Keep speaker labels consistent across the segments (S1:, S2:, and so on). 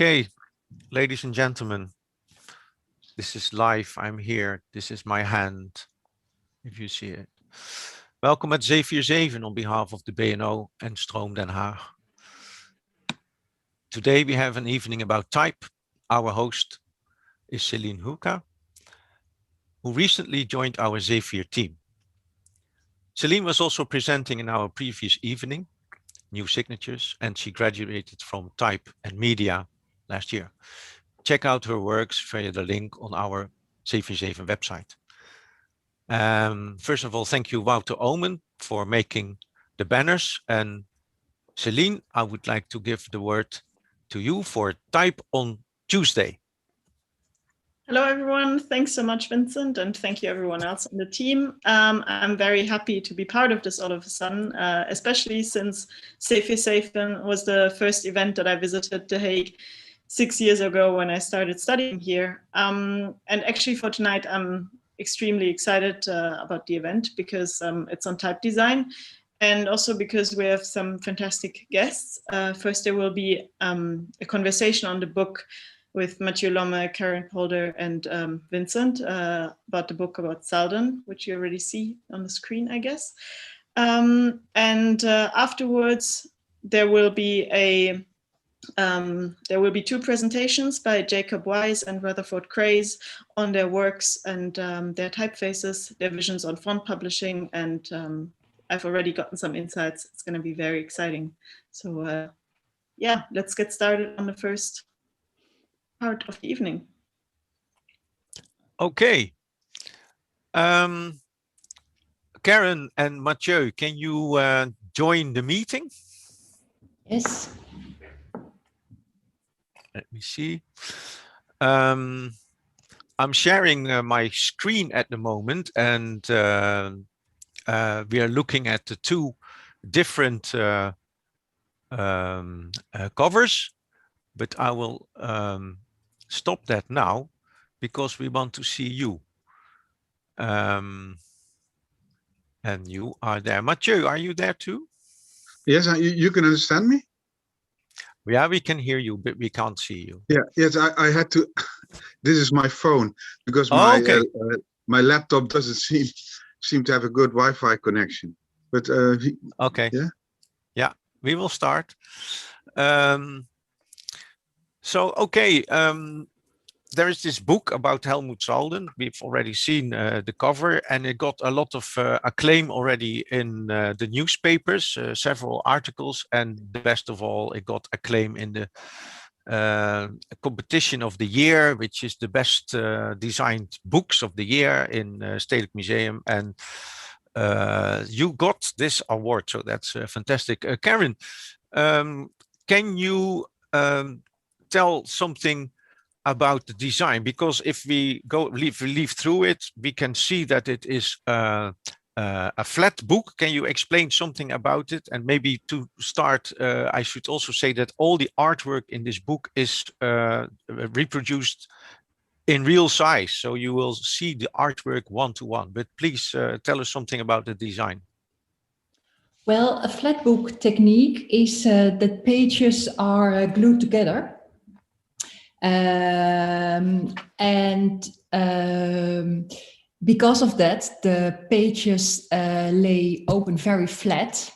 S1: Okay, ladies and gentlemen, this is live. I'm here. This is my hand, if you see it. Welcome at Zefir7 on behalf of the BNO and Stroom Den Haag. Today we have an evening about type. Our host is Celine Huka, who recently joined our Zefir team. Celine was also presenting in our previous evening, New Signatures, and she graduated from Type and Media last year. Check out her works via the link on our Zefir7 website. First of all, thank you, Wouter Omen, for making the banners. And Celine, I would like to give the word to you for Type on Tuesday.
S2: Hello, everyone. Thanks so much, Vincent, and thank you everyone else on the team. I'm very happy to be part of this all of a sudden, especially since Zefir7 was the first event that I visited The Hague 6 years ago when I started studying here. And actually for tonight, I'm extremely excited about the event because it's on type design and also because we have some fantastic guests. First, there will be a conversation on the book with Mathieu Lomme, Karen Polder, and Vincent about the book about Salden, which you already see on the screen, I guess. Afterwards, there will be two presentations by Jacob Wise and Rutherford Craze on their works and their typefaces, their visions on font publishing, and I've already gotten some insights. It's going to be very exciting. So yeah, let's get started on the first part of the evening.
S1: Okay. Karen and Mathieu, can you join the meeting?
S3: Yes.
S1: Let me see. I'm sharing my screen at the moment, and we are looking at the two different covers, but I will stop that now because we want to see you. And you are there. Mathieu, are you there too?
S4: Yes, you can understand me?
S1: Yeah, we can hear you, but we can't see you.
S4: Yeah, yes, I had to. This is my phone because my my laptop doesn't seem to have a good Wi-Fi connection. But
S1: okay, yeah, we will start. There is this book about Helmut Salden. We've already seen the cover, and it got a lot of acclaim already in the newspapers, several articles, and the best of all, it got acclaim in the competition of the year, which is the best designed books of the year in Stedelijk Museum. And you got this award, so that's fantastic. Karen, can you tell something about the design? Because if we leaf through it, we can see that it is a flat book. Can you explain something about it? And maybe to start, I should also say that all the artwork in this book is reproduced in real size. So you will see the artwork one-to-one, but please tell us something about the design.
S3: Well, a flat book technique is that pages are glued together. Because of that, the pages lay open very flat.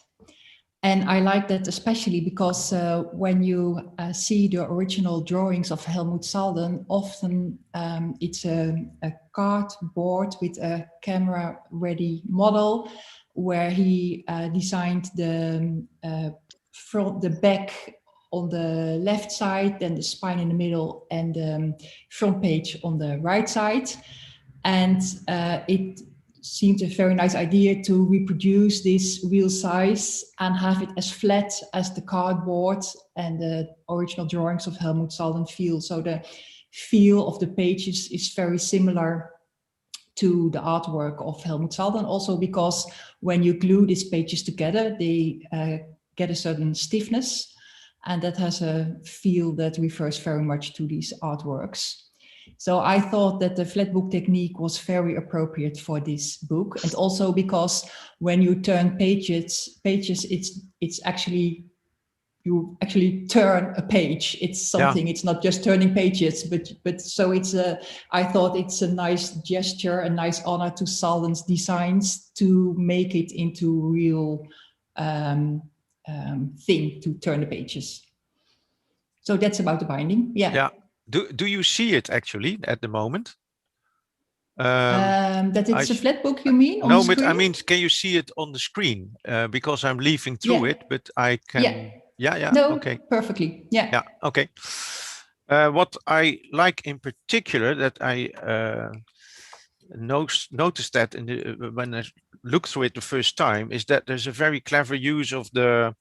S3: And I like that especially because when you see the original drawings of Helmut Salden, often it's a cardboard with a camera-ready model where he designed the back on the left side, then the spine in the middle, and the front page on the right side. And it seemed a very nice idea to reproduce this real size and have it as flat as the cardboard and the original drawings of Helmut Salden feel. So the feel of the pages is very similar to the artwork of Helmut Salden, also because when you glue these pages together, they get a certain stiffness. And that has a feel that refers very much to these artworks. So I thought that the flat book technique was very appropriate for this book. And also because when you turn pages, it's actually you actually turn a page. It's something. It's not just turning pages, but so it's a. I thought it's a nice gesture, a nice honor to Salden's designs to make it into real thing to turn the pages. So that's about the binding. Yeah.
S1: Yeah. Do you see it actually at the moment?
S3: That it's a flat book, you mean?
S1: No, but I mean, can you see it on the screen? Because I'm leafing through it, but I can. Yeah.
S3: No,
S1: okay.
S3: Perfectly. Yeah.
S1: Okay. What I like in particular that I noticed that when I looked through it the first time is that there's a very clever use of the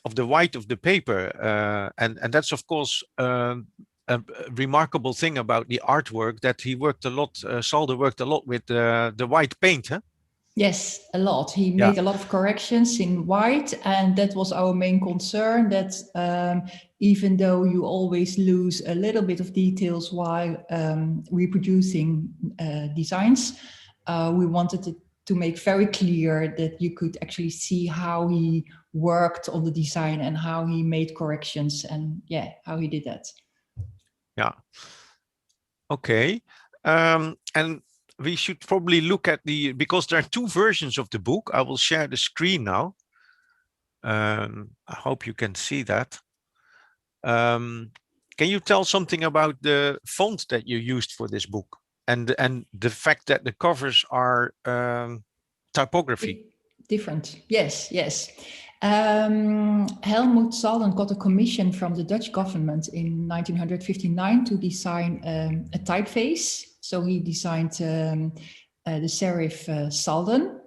S1: white of the paper, and that's of course a remarkable thing about the artwork that he worked a lot. Salde worked a lot with the white paint, huh?
S3: Yes, a lot. He made a lot of corrections in white, and that was our main concern, that even though you always lose a little bit of details while reproducing designs, we wanted it to make very clear that you could actually see how he worked on the design and how he made corrections, and how he did that.
S1: Yeah. Okay. And we should probably look at because there are two versions of the book. I will share the screen now. I hope you can see that. Can you tell something about the font that you used for this book and the fact that the covers are typography?
S3: Different. Yes. Helmut Salden got a commission from the Dutch government in 1959 to design a typeface. So he designed the serif Salden,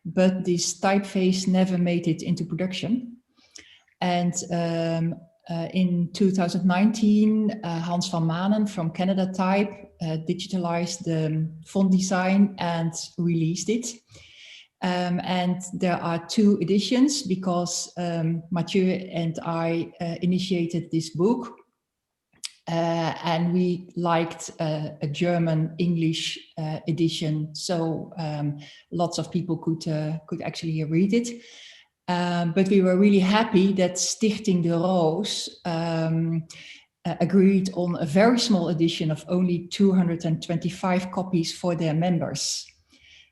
S3: but this typeface never made it into production. And in 2019, Hans van Manen from Canada Type digitalized the font design and released it. And there are two editions because Mathieu and I initiated this book, and we liked a German-English edition, so lots of people could actually read it. But we were really happy that Stichting de Roos agreed on a very small edition of only 225 copies for their members.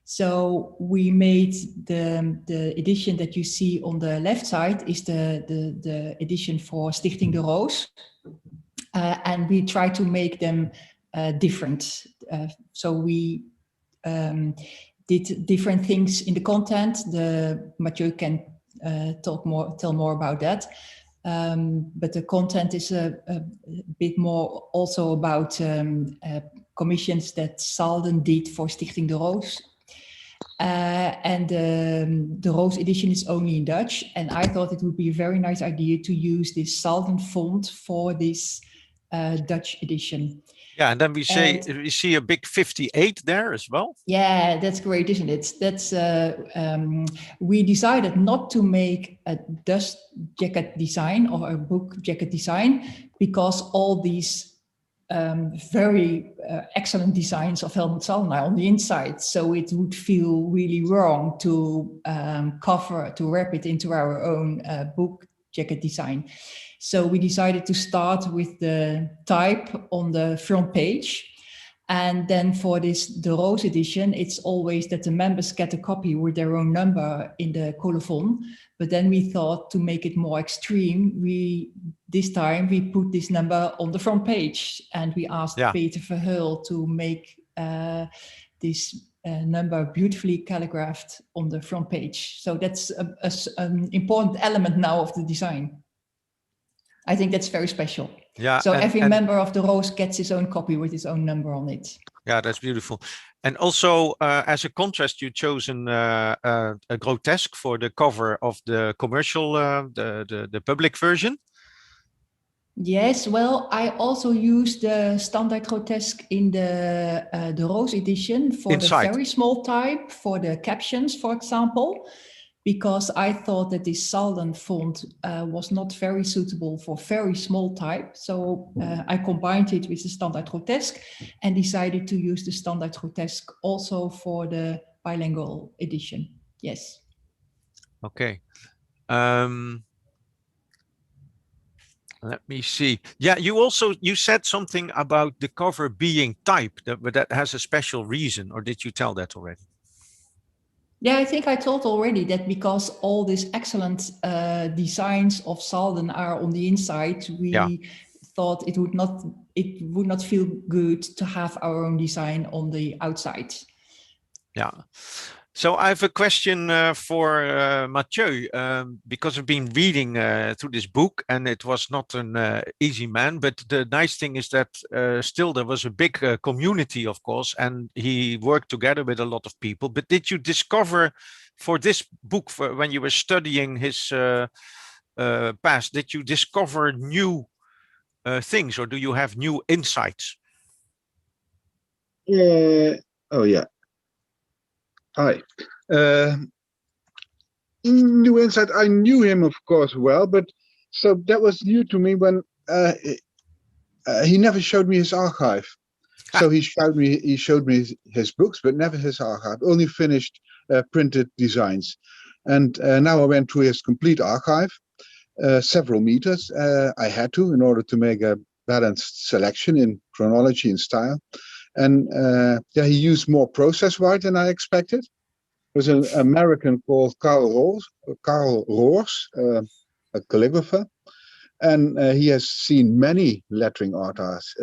S3: So we made the edition that you see on the left side is the edition for Stichting de Roos. And we try to make them different. So we did different things in the content. Mathieu can tell more about that. But the content is a bit more also about commissions that Salden did for Stichting de Roos. And the Roos edition is only in Dutch. And I thought it would be a very nice idea to use this Salden font for this Dutch edition.
S1: Yeah, and then we see a big 58 there as well.
S3: Yeah, that's great, isn't it? That's we decided not to make a dust jacket design or a book jacket design because all these very excellent designs of Helmut Salden are on the inside. So it would feel really wrong to wrap it into our own book jacket design. So we decided to start with the type on the front page. And then for the Roos edition, it's always that the members get a copy with their own number in the colophon. But then we thought to make it more extreme, this time we put this number on the front page, and we asked Peter Verheul to make this number beautifully calligraphed on the front page. So that's an important element now of the design. I think that's very special. Yeah. So every member of the Roos gets his own copy with his own number on it.
S1: Yeah, that's beautiful. And also, as a contrast, you chosen a grotesque for the cover of the commercial, the public version.
S3: Yes, well, I also used the standard grotesque in the Roos edition for the very small type, for the captions, for example. Because I thought that this Salden font was not very suitable for very small type. So I combined it with the standard grotesque and decided to use the standard grotesque also for the bilingual edition. Yes.
S1: Okay. Let me see. Yeah, you said something about the cover being typed, but that has a special reason, or did you tell that already?
S3: Yeah, I think I told already that because all these excellent designs of Salden are on the inside, we thought it would not feel good to have our own design on the outside. Yeah.
S1: So I have a question for Mathieu, because I've been reading through this book, and it was not an easy man, but the nice thing is that still there was a big community, of course, and he worked together with a lot of people. But did you discover for this book, when you were studying his past, did you discover new things, or do you have new insights?
S4: Oh yeah. Hi. New insight. I knew him, of course, well, but so that was new to me when he never showed me his archive. So he showed me his books, but never his archive. Only finished printed designs. And now I went through his complete archive, several meters. I had to in order to make a balanced selection in chronology and style. And yeah, he used more process white than I expected. There was an American called Carl Roors, a calligrapher, and he has seen many lettering artist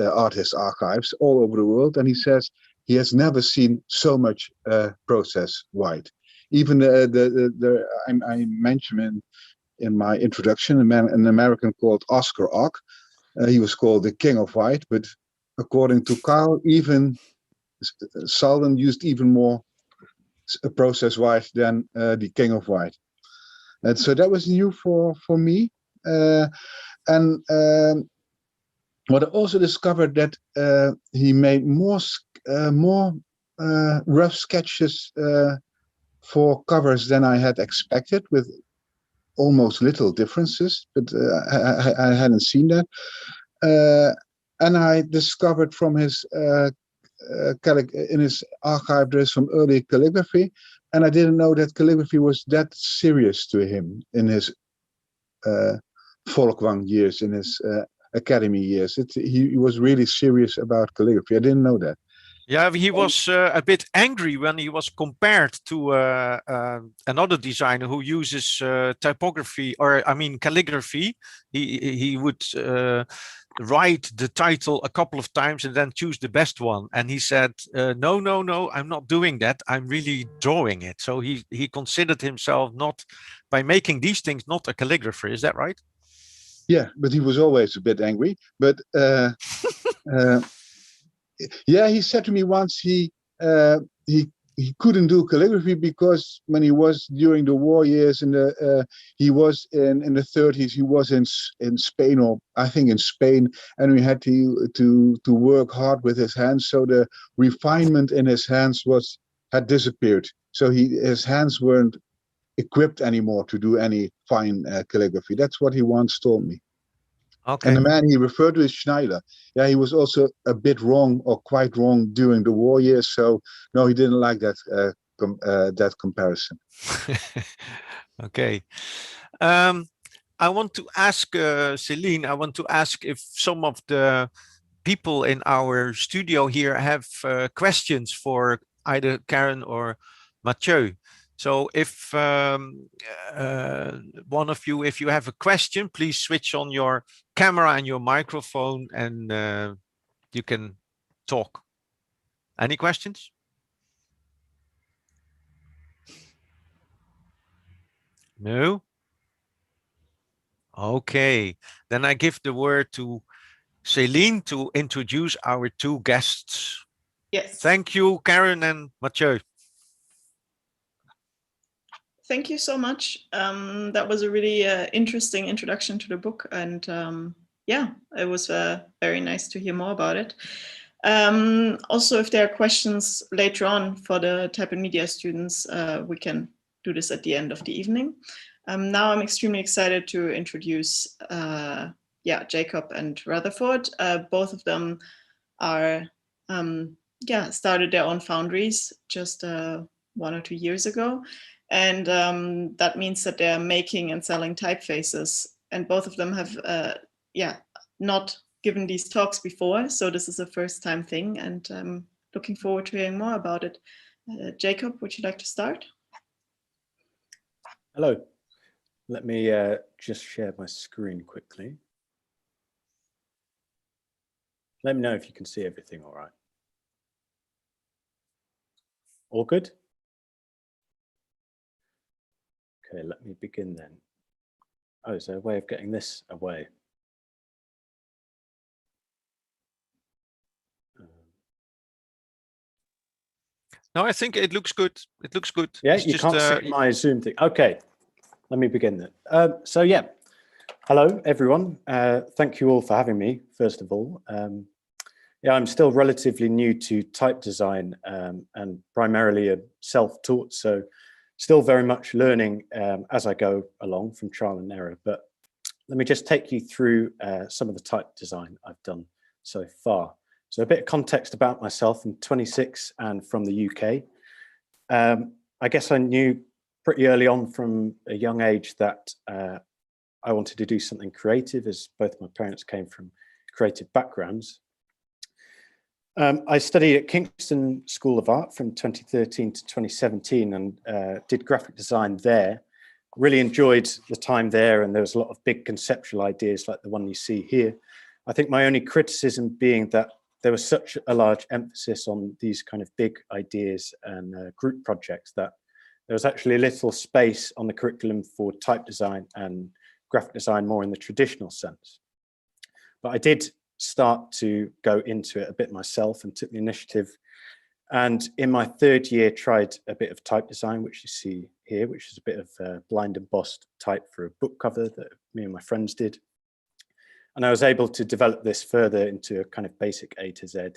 S4: archives all over the world, and he says he has never seen so much process white. Even I mentioned in my introduction an American called Oscar Ock. He was called the King of White, but according to Carl, even Salden used even more process white than the King of White. And so that was new for me. And what I also discovered that he made more rough sketches for covers than I had expected, with almost little differences, but I hadn't seen that. And I discovered from his in his archive there's some early calligraphy, and I didn't know that calligraphy was that serious to him in his Volkwang years, in his academy years. He was really serious about calligraphy. I didn't know that.
S1: Yeah, he was a bit angry when he was compared to another designer who uses typography, or I mean calligraphy. He would write the title a couple of times and then choose the best one. And he said, no, I'm not doing that. I'm really drawing it. So he considered himself, not by making these things, not a calligrapher. Is that right?
S4: Yeah, but he was always a bit angry. But yeah, he said to me once he couldn't do calligraphy because when he was during the war years he was in the 30s, he was in Spain, or I think in Spain, and we had to work hard with his hands, so the refinement in his hands had disappeared. So his hands weren't equipped anymore to do any fine calligraphy. That's what he once told me. Okay. And the man he referred to is Schneider. Yeah, he was also a bit wrong, or quite wrong, during the war years. So no, he didn't like that that comparison.
S1: Okay. I want to ask Celine. I want to ask if some of the people in our studio here have questions for either Karen or Mathieu. So if one of you, if you have a question, please switch on your camera and your microphone, and you can talk. Any questions? No? Okay, then I give the word to Celine to introduce our two guests.
S2: Yes.
S1: Thank you, Karen and Mathieu.
S2: Thank you so much. That was a really interesting introduction to the book, and yeah, it was very nice to hear more about it. Also, if there are questions later on for the type and media students, we can do this at the end of the evening. Now I'm extremely excited to introduce Jacob and Rutherford. Both of them are started their own foundries just 1 or 2 years ago. And that means that they're making and selling typefaces. And both of them have yeah, not given these talks before, so this is a first time thing, and I'm looking forward to hearing more about it. Jacob, would you like to start?
S5: Hello. Let me just share my screen quickly. Let me know if you can see everything all right. All good? Okay, let me begin then. Oh, is there a way of getting this away?
S1: No, I think it looks good. It looks good.
S5: Yeah,
S1: it's
S5: you
S1: just,
S5: can't see my Zoom thing. Okay, let me begin then. So yeah, hello everyone. Thank you all for having me, first of all. Yeah, I'm still relatively new to type design and primarily a self-taught, so still very much learning as I go along from trial and error. But let me just take you through some of the type design I've done so far. So a bit of context about myself. I'm 26 and from the UK. I guess I knew pretty early on from a young age that I wanted to do something creative, as both my parents came from creative backgrounds. I studied at Kingston School of Art from 2013 to 2017 and did graphic design there. Really enjoyed the time there, and there was a lot of big conceptual ideas like the one you see here. I think my only criticism being that there was such a large emphasis on these kind of big ideas and group projects that there was actually a little space on the curriculum for type design and graphic design more in the traditional sense. But I did start to go into it a bit myself and took the initiative. And in my third year, tried a bit of type design, which you see here, which is a bit of blind embossed type for a book cover that me and my friends did. And I was able to develop this further into a kind of basic A to Z.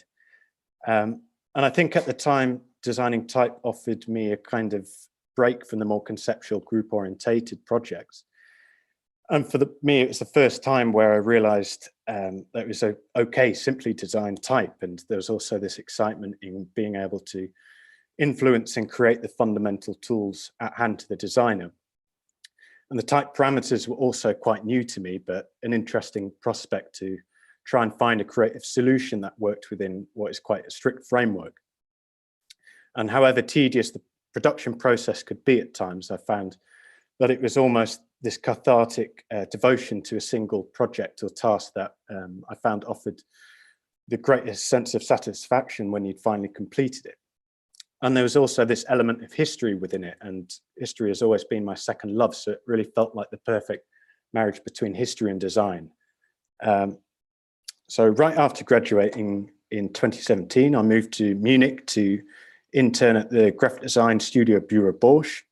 S5: And I think at the time, designing type offered me a kind of break from the more conceptual group orientated projects. And for me, it was the first time where I realized that it was okay simply to design type. And there was also this excitement in being able to influence and create the fundamental tools at hand to the designer. And the type parameters were also quite new to me, but an interesting prospect to try and find a creative solution that worked within what is quite a strict framework. And however tedious the production process could be at times, I found that it was almost this cathartic devotion to a single project or task that I found offered the greatest sense of satisfaction when you'd finally completed it. And there was also this element of history within it, and history has always been my second love, so it really felt like the perfect marriage between history and design. So right after graduating in 2017, I moved to Munich to intern at the graphic design studio Bureau Bosch.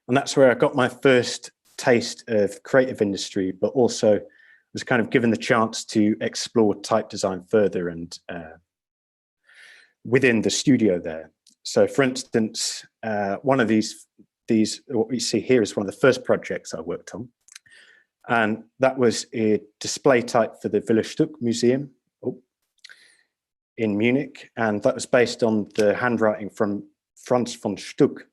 S5: And that's where I got my first taste of creative industry, but also was kind of given the chance to explore type design further and within the studio there. So for instance, one of these, what we see here is one of the first projects I worked on. And that was a display type for the Villa Stuck Museum in Munich. And that was based on the handwriting from Franz von Stuck.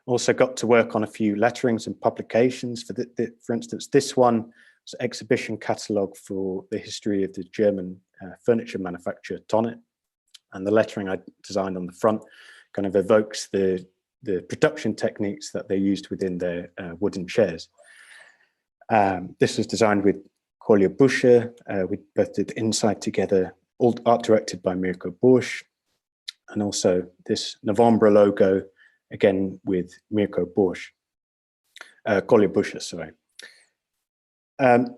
S5: Also got to work on a few letterings and publications. For instance, this one was an exhibition catalogue for the history of the German furniture manufacturer Tonnet. And the lettering I designed on the front kind of evokes the production techniques that they used within their wooden chairs. This was designed with Kolja Buscher. We both did the inside together, all art directed by Mirko Borsch. And also this November logo, again with Mirko Borsch, Kolja Buscher, sorry.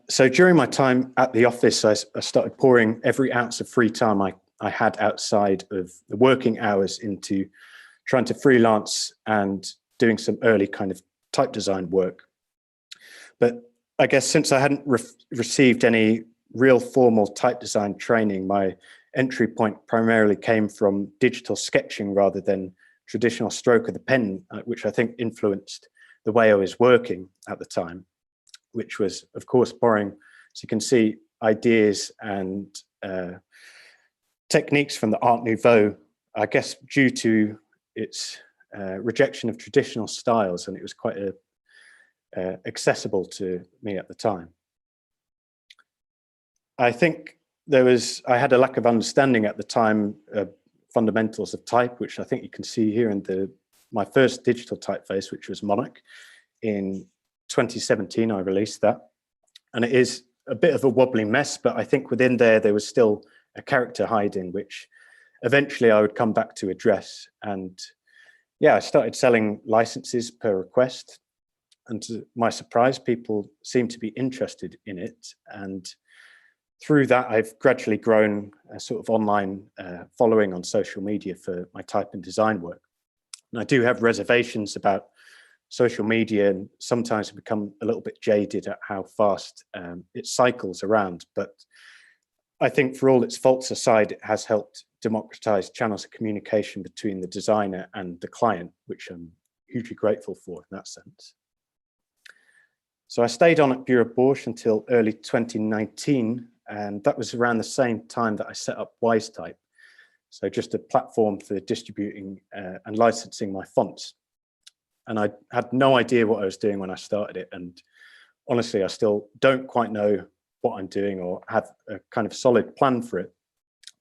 S5: So during my time at the office, I started pouring every ounce of free time I had outside of the working hours into trying to freelance and doing some early kind of type design work. But I guess since I hadn't received any real formal type design training, my entry point primarily came from digital sketching rather than traditional stroke of the pen, which I think influenced the way I was working at the time, which was, of course, borrowing, as you can see, ideas and techniques from the Art Nouveau, I guess due to its rejection of traditional styles, and it was quite accessible to me at the time. I think I had a lack of understanding at the time of fundamentals of type, which I think you can see here in my first digital typeface, which was Monarch. In 2017, I released that. And it is a bit of a wobbly mess, but I think within there was still a character hiding, which eventually I would come back to address. And yeah, I started selling licenses per request. And to my surprise, people seem to be interested in it. And through that, I've gradually grown a sort of online following on social media for my type and design work. And I do have reservations about social media, and sometimes I become a little bit jaded at how fast it cycles around. But I think for all its faults aside, it has helped democratize channels of communication between the designer and the client, which I'm hugely grateful for in that sense. So I stayed on at Bureau Boursch until early 2019, and that was around the same time that I set up WiseType. So just a platform for distributing and licensing my fonts. And I had no idea what I was doing when I started it. And honestly, I still don't quite know what I'm doing or have a kind of solid plan for it.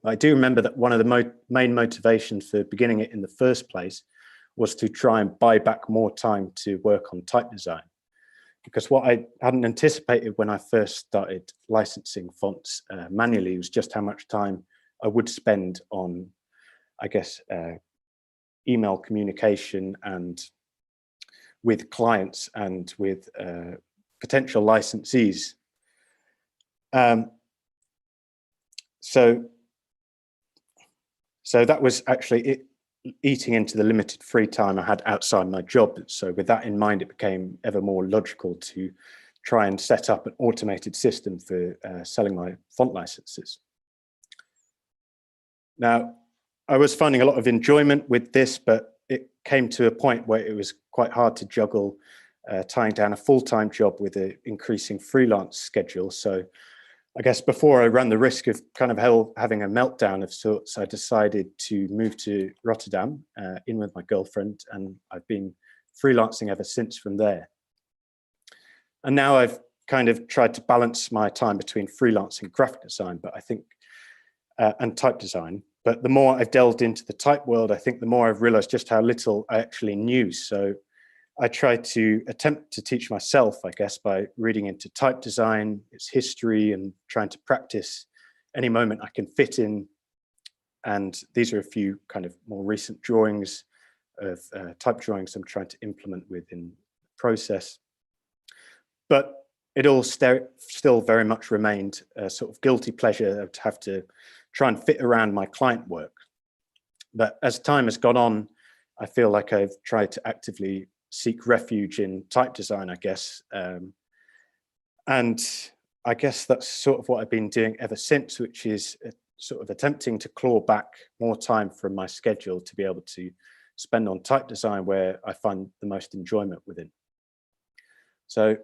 S5: I do remember that one of the main motivations for beginning it in the first place was to try and buy back more time to work on type design. Because what I hadn't anticipated when I first started licensing fonts manually was just how much time I would spend on, I guess, email communication and with clients and with potential licensees. So that was actually eating into the limited free time I had outside my job. So with that in mind, it became ever more logical to try and set up an automated system for selling my font licenses. Now, I was finding a lot of enjoyment with this, but it came to a point where it was quite hard to juggle tying down a full-time job with an increasing freelance schedule. So I guess before I ran the risk of kind of having a meltdown of sorts, I decided to move to Rotterdam in with my girlfriend, and I've been freelancing ever since from there. And now I've kind of tried to balance my time between freelancing graphic design, but I think, and type design. But the more I've delved into the type world, I think the more I've realized just how little I actually knew. So I tried to attempt to teach myself, I guess, by reading into type design, its history, and trying to practice any moment I can fit in. And these are a few kind of more recent drawings of type drawings I'm trying to implement within the process. But it all still very much remained a sort of guilty pleasure to have to try and fit around my client work. But as time has gone on, I feel like I've tried to actively seek refuge in type design, I guess. And I guess that's sort of what I've been doing ever since, which is sort of attempting to claw back more time from my schedule to be able to spend on type design where I find the most enjoyment within. So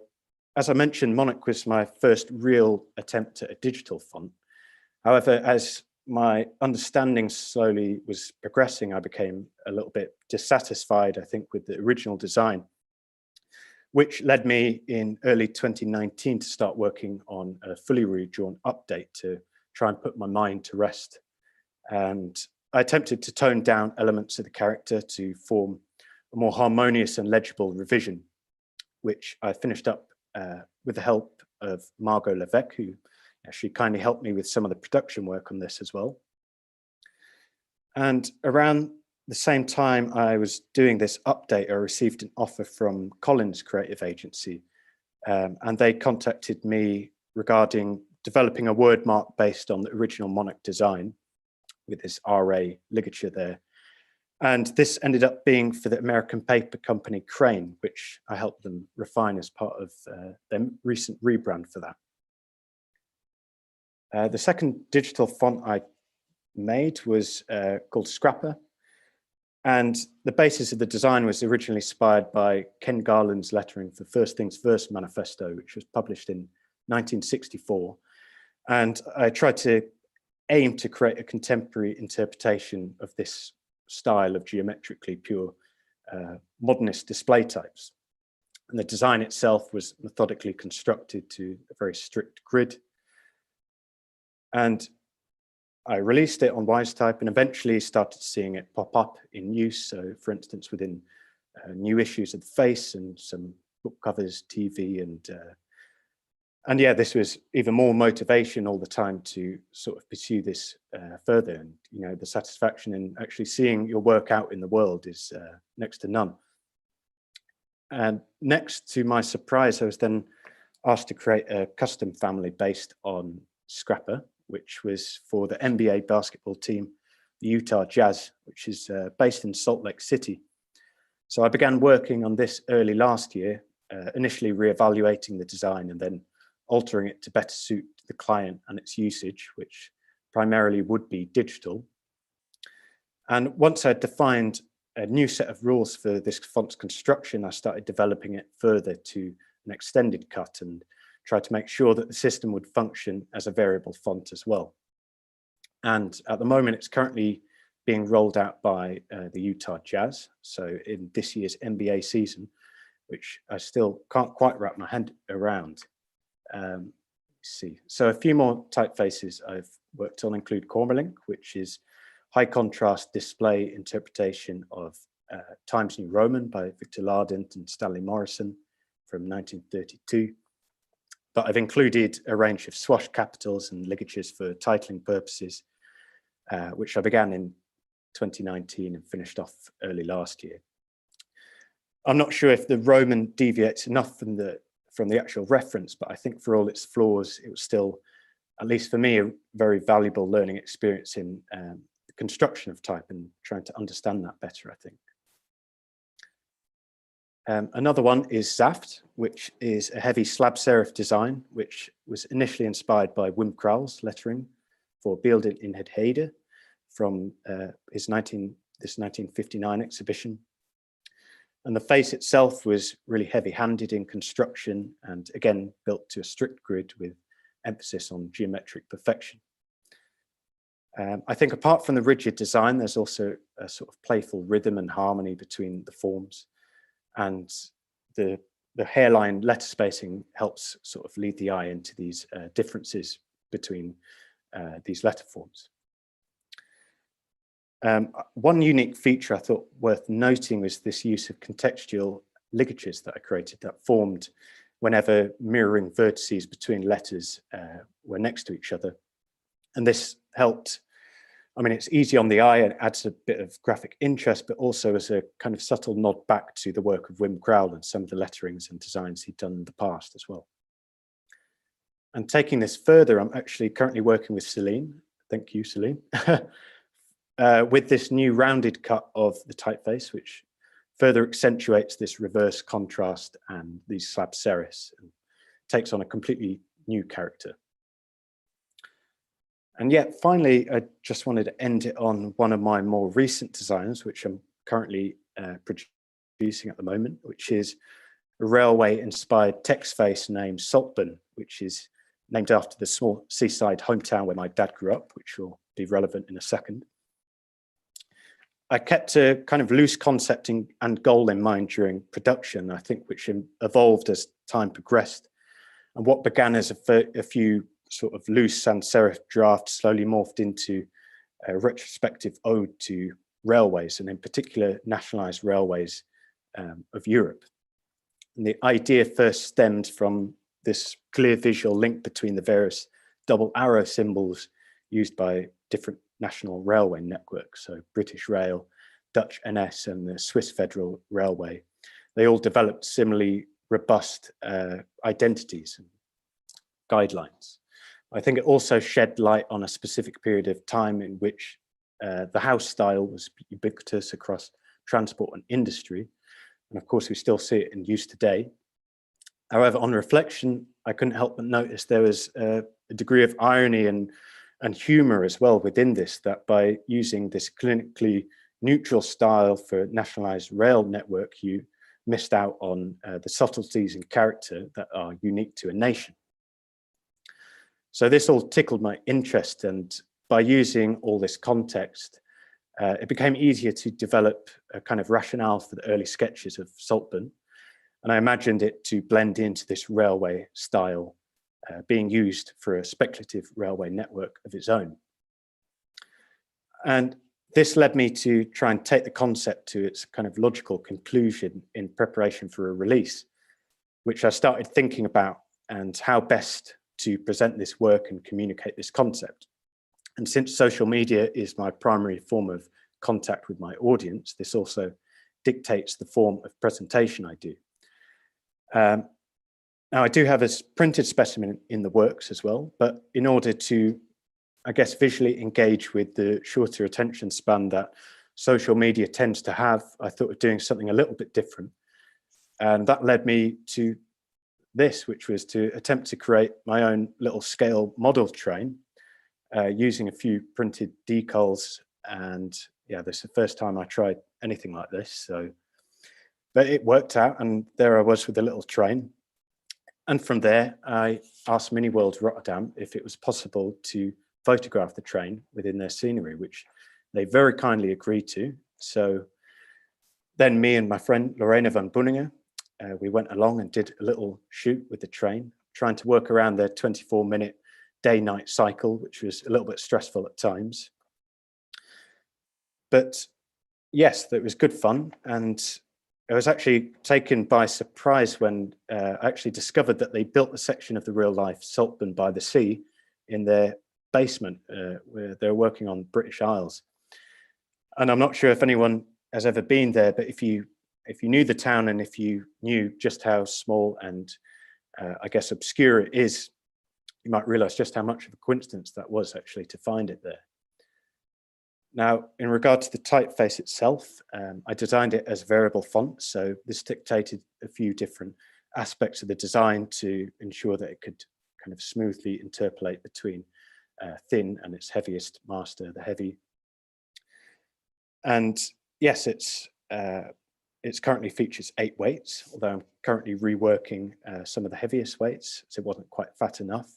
S5: as I mentioned, Monarch was my first real attempt at a digital font. However, as my understanding slowly was progressing, I became a little bit dissatisfied, I think, with the original design, which led me in early 2019 to start working on a fully redrawn update to try and put my mind to rest. And I attempted to tone down elements of the character to form a more harmonious and legible revision, which I finished up with the help of Margot Levesque, who actually kindly helped me with some of the production work on this as well. And around the same time I was doing this update, I received an offer from Collins Creative Agency, and they contacted me regarding developing a word mark based on the original Monarch design with this RA ligature there. And this ended up being for the American paper company Crane, which I helped them refine as part of their recent rebrand for that. The second digital font I made was called Scrapper. And the basis of the design was originally inspired by Ken Garland's lettering for First Things First manifesto, which was published in 1964. And I tried to aim to create a contemporary interpretation of this style of geometrically pure modernist display types. And the design itself was methodically constructed to a very strict grid. And I released it on WiseType and eventually started seeing it pop up in use. So for instance, within new issues of The Face and some book covers, TV, and yeah, this was even more motivation all the time to sort of pursue this further. And, you know, the satisfaction in actually seeing your work out in the world is next to none. And next, to my surprise, I was then asked to create a custom family based on Scrapper, which was for the NBA basketball team, the Utah Jazz, which is based in Salt Lake City. So I began working on this early last year, initially reevaluating the design and then altering it to better suit the client and its usage, which primarily would be digital. And once I'd defined a new set of rules for this font's construction, I started developing it further to an extended cut and tried to make sure that the system would function as a variable font as well. And at the moment, it's currently being rolled out by the Utah Jazz. So in this year's NBA season, which I still can't quite wrap my head around. Let's see. So a few more typefaces I've worked on include Cormelink, which is high contrast display interpretation of Times New Roman by Victor Lardent and Stanley Morrison from 1932. But I've included a range of swash capitals and ligatures for titling purposes, which I began in 2019 and finished off early last year. I'm not sure if the Roman deviates enough from the actual reference, but I think for all its flaws, it was still, at least for me, a very valuable learning experience in the construction of type and trying to understand that better, I think. Another one is Zaft, which is a heavy slab serif design, which was initially inspired by Wim Kraal's lettering for Beelden in het Heden from this 1959 exhibition. And the face itself was really heavy-handed in construction and again built to a strict grid with emphasis on geometric perfection. I think apart from the rigid design, there's also a sort of playful rhythm and harmony between the forms, and the hairline letter spacing helps sort of lead the eye into these differences between these letter forms. One unique feature I thought worth noting was this use of contextual ligatures that I created that formed whenever mirroring vertices between letters were next to each other. And this helped, I mean, it's easy on the eye and adds a bit of graphic interest, but also as a kind of subtle nod back to the work of Wim Kraal and some of the letterings and designs he'd done in the past as well. And taking this further, I'm actually currently working with Celine. Thank you, Celine. With this new rounded cut of the typeface, which further accentuates this reverse contrast and these slab serifs and takes on a completely new character. And yet, finally, I just wanted to end it on one of my more recent designs, which I'm currently producing at the moment, which is a railway-inspired text face named Saltburn, which is named after the small seaside hometown where my dad grew up, which will be relevant in a second. I kept a kind of loose concept and goal in mind during production, I think, which evolved as time progressed. And what began as a few sort of loose sans serif drafts slowly morphed into a retrospective ode to railways, and in particular, nationalized railways of Europe. And the idea first stemmed from this clear visual link between the various double arrow symbols used by different national railway networks, so British Rail, Dutch NS, and the Swiss Federal Railway. They all developed similarly robust identities and guidelines. I think it also shed light on a specific period of time in which the house style was ubiquitous across transport and industry. And of course, we still see it in use today. However, on reflection, I couldn't help but notice there was a degree of irony and humor as well within this, that by using this clinically neutral style for nationalized rail network, you missed out on the subtleties and character that are unique to a nation. So this all tickled my interest, and by using all this context, it became easier to develop a kind of rationale for the early sketches of Saltburn. And I imagined it to blend into this railway style being used for a speculative railway network of its own. And this led me to try and take the concept to its kind of logical conclusion in preparation for a release, which I started thinking about and how best to present this work and communicate this concept. And since social media is my primary form of contact with my audience, this also dictates the form of presentation I do. Now, I do have a printed specimen in the works as well, but in order to, I guess, visually engage with the shorter attention span that social media tends to have, I thought of doing something a little bit different. And that led me to this, which was to attempt to create my own little scale model train using a few printed decals. And yeah, this is the first time I tried anything like this. So, but it worked out, and there I was with a little train. And from there, I asked Mini World Rotterdam if it was possible to photograph the train within their scenery, which they very kindly agreed to. So then me and my friend Lorena van Boeningen, we went along and did a little shoot with the train, trying to work around their 24-minute day-night cycle, which was a little bit stressful at times. But yes, that was good fun. And I was actually taken by surprise when I actually discovered that they built a section of the real-life Saltburn by the sea in their basement where they're working on British Isles. And I'm not sure if anyone has ever been there, but if you knew the town and if you knew just how small and I guess obscure it is, you might realize just how much of a coincidence that was actually to find it there. Now, in regard to the typeface itself, I designed it as variable font. So this dictated a few different aspects of the design to ensure that it could kind of smoothly interpolate between thin and its heaviest master, the heavy. And yes, it currently features 8 weights, although I'm currently reworking some of the heaviest weights, so it wasn't quite fat enough.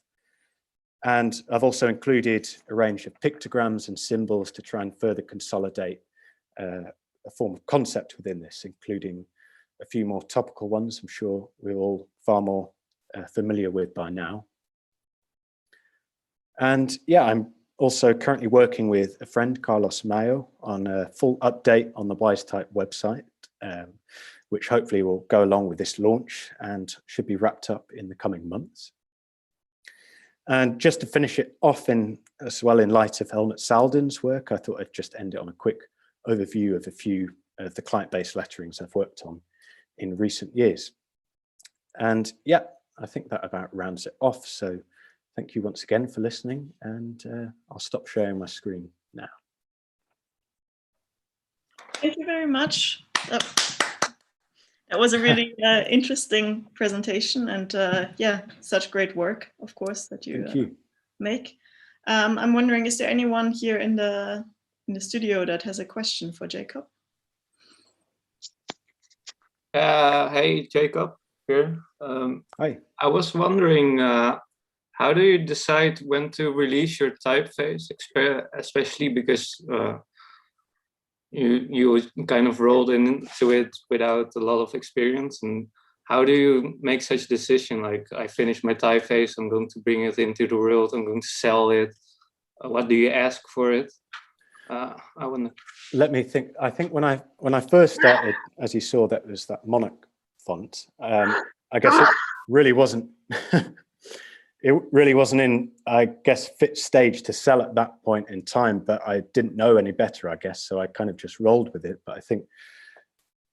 S5: And I've also included a range of pictograms and symbols to try and further consolidate a form of concept within this, including a few more topical ones I'm sure we're all far more familiar with by now. And yeah, I'm also currently working with a friend, Carlos Mayo, on a full update on the WiseType website, which hopefully will go along with this launch and should be wrapped up in the coming months. And just to finish it off as well in light of Helmut Salden's work, I thought I'd just end it on a quick overview of a few of the client-based letterings I've worked on in recent years. And yeah, I think that about rounds it off. So thank you once again for listening, and I'll stop sharing my screen now.
S2: Thank you very much. That was a really interesting presentation, and yeah, such great work, of course, that you make. I'm wondering, is there anyone here in the studio that has a question for Jacob?
S6: Hey, Jacob here.
S5: Hi.
S6: I was wondering, how do you decide when to release your typeface, especially because you kind of rolled into it without a lot of experience? And how do you make such a decision? Like, I finished my typeface, I'm going to bring it into the world, I'm going to sell it. What do you ask for it? I wonder. Let me think.
S5: I think when I first started, as you saw, that was that Monarch font. I guess it really wasn't. It really wasn't in, I guess, fit stage to sell at that point in time, but I didn't know any better, I guess, so I kind of just rolled with it. But I think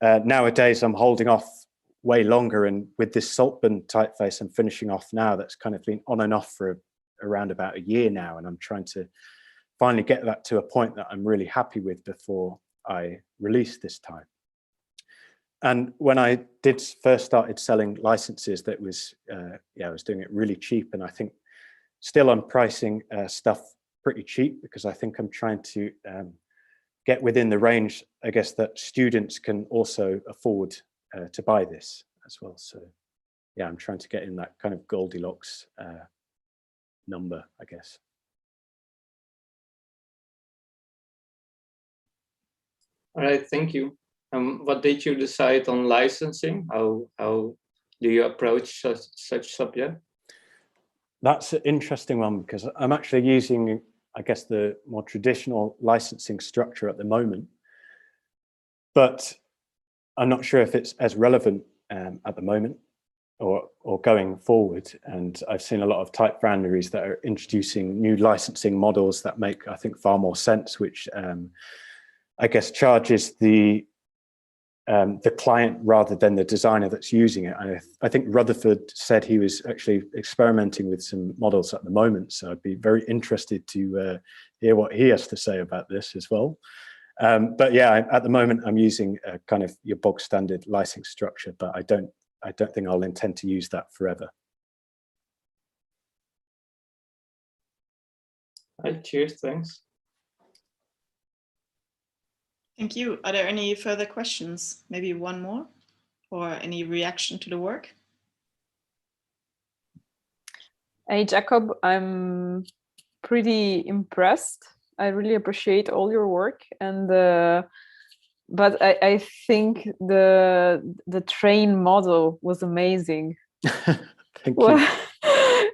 S5: nowadays I'm holding off way longer, and with this Saltburn typeface I'm finishing off now, that's kind of been on and off for around about a year now, and I'm trying to finally get that to a point that I'm really happy with before I release this type. And when I first started selling licenses, that was, I was doing it really cheap. And I think still I'm pricing stuff pretty cheap, because I think I'm trying to get within the range, I guess, that students can also afford to buy this as well. So yeah, I'm trying to get in that kind of Goldilocks number, I guess.
S6: All right, thank you. What did you decide on licensing? How do you approach such subject?
S5: That's an interesting one, because I'm actually using, I guess, the more traditional licensing structure at the moment, but I'm not sure if it's as relevant at the moment or going forward. And I've seen a lot of type foundries that are introducing new licensing models that make, I think, far more sense, which I guess charges the client rather than the designer that's using it. I think Rutherford said he was actually experimenting with some models at the moment, so I'd be very interested to hear what he has to say about this as well. But yeah, at the moment I'm using kind of your bog standard licensing structure, but I don't think I'll intend to use that forever.
S6: All right, cheers, thanks.
S2: Thank you. Are there any further questions? Maybe one more, or any reaction to the work?
S7: Hey, Jacob, I'm pretty impressed. I really appreciate all your work, and but I think the train model was amazing.
S5: Thank you.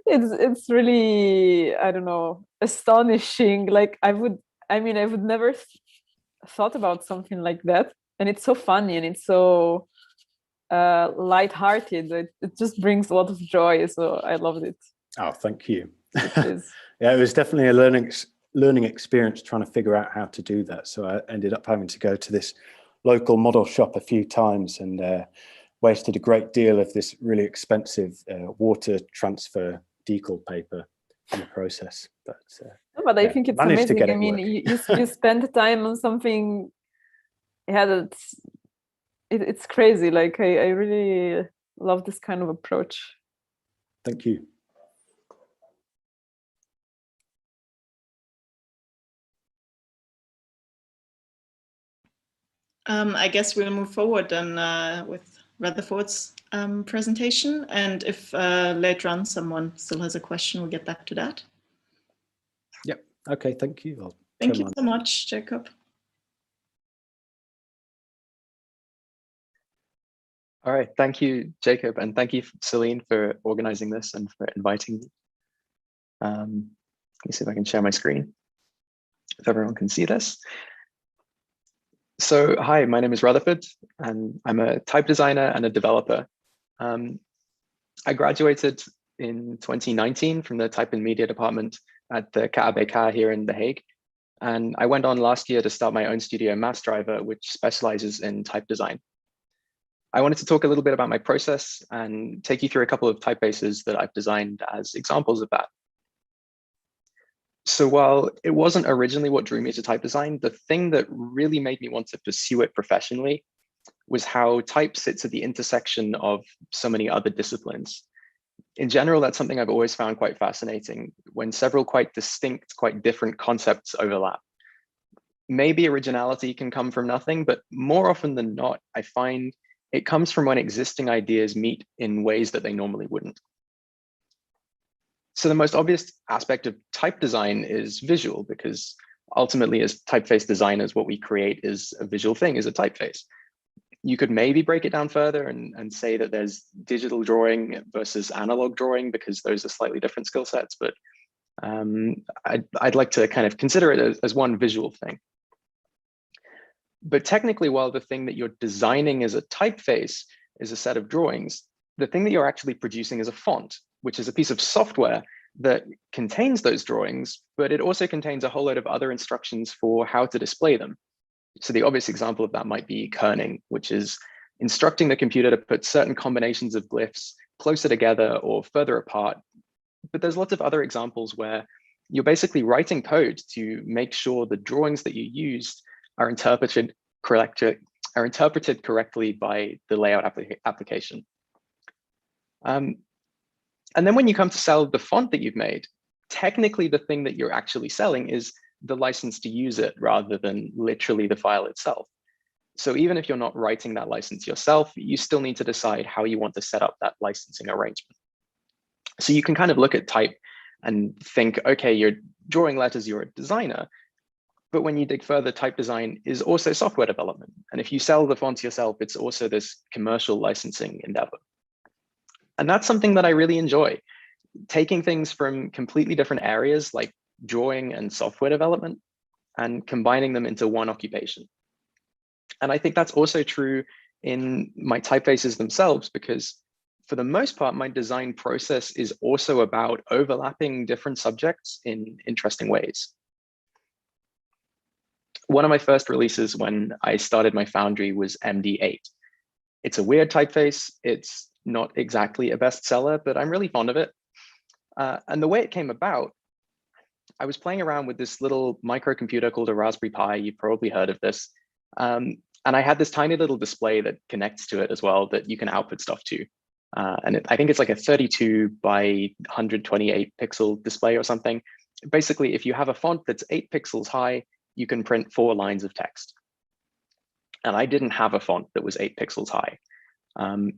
S7: It's really, I don't know, astonishing. Like I would never thought about something like that, and it's so funny and it's so light-hearted. It just brings a lot of joy, so I loved it.
S5: Oh, thank you. Yeah, it was definitely a learning experience trying to figure out how to do that. So I ended up having to go to this local model shop a few times and wasted a great deal of this really expensive water transfer decal paper in the process. But
S7: I think it's amazing. I mean, you spend time on something. Yeah, it's crazy. Like I really love this kind of approach.
S5: Thank you.
S2: I guess we'll move forward then with Rutherford's presentation. And if later on someone still has a question, we'll get back to that.
S5: Yep. Okay. Thank you.
S2: Thank you so much, Jacob.
S8: All right. Thank you, Jacob. And thank you, Celine, for organizing this and for inviting me. Let me see if I can share my screen, if everyone can see this. So, hi, my name is Rutherford, and I'm a type designer and a developer. I graduated in 2019 from the Type and Media department at the KABK here in The Hague. And I went on last year to start my own studio, Mass Driver, which specializes in type design. I wanted to talk a little bit about my process and take you through a couple of typefaces that I've designed as examples of that. So while it wasn't originally what drew me to type design, the thing that really made me want to pursue it professionally was how type sits at the intersection of so many other disciplines. In general, that's something I've always found quite fascinating, when several quite distinct, quite different concepts overlap. Maybe originality can come from nothing, but more often than not, I find it comes from when existing ideas meet in ways that they normally wouldn't. So the most obvious aspect of type design is visual, because ultimately as typeface designers, what we create is a visual thing, is a typeface. You could maybe break it down further and say that there's digital drawing versus analog drawing, because those are slightly different skill sets, but I'd like to kind of consider it as one visual thing. But technically, while the thing that you're designing as a typeface is a set of drawings, the thing that you're actually producing is a font, which is a piece of software that contains those drawings, but it also contains a whole load of other instructions for how to display them. So the obvious example of that might be kerning, which is instructing the computer to put certain combinations of glyphs closer together or further apart. But there's lots of other examples where you're basically writing code to make sure the drawings that you used are interpreted correctly by the layout application. And then when you come to sell the font that you've made, technically the thing that you're actually selling is the license to use it rather than literally the file itself. So even if you're not writing that license yourself, you still need to decide how you want to set up that licensing arrangement. So you can kind of look at type and think, okay, you're drawing letters, you're a designer. But when you dig further, type design is also software development. And if you sell the fonts yourself, it's also this commercial licensing endeavor. And that's something that I really enjoy. taking things from completely different areas like drawing and software development and combining them into one occupation. And I think that's also true in my typefaces themselves, because for the most part, my design process is also about overlapping different subjects in interesting ways. One of my first releases when I started my Foundry was MD8. It's a weird typeface. It's not exactly a bestseller, but I'm really fond of it. And the way it came about, I was playing around with this little microcomputer called a Raspberry Pi. You've probably heard of this. And I had this tiny little display that connects to it as well that you can output stuff to. I think it's like a 32 by 128 pixel display or something. Basically, if you have a font that's 8 pixels high, you can print 4 lines of text. And I didn't have a font that was 8 pixels high. And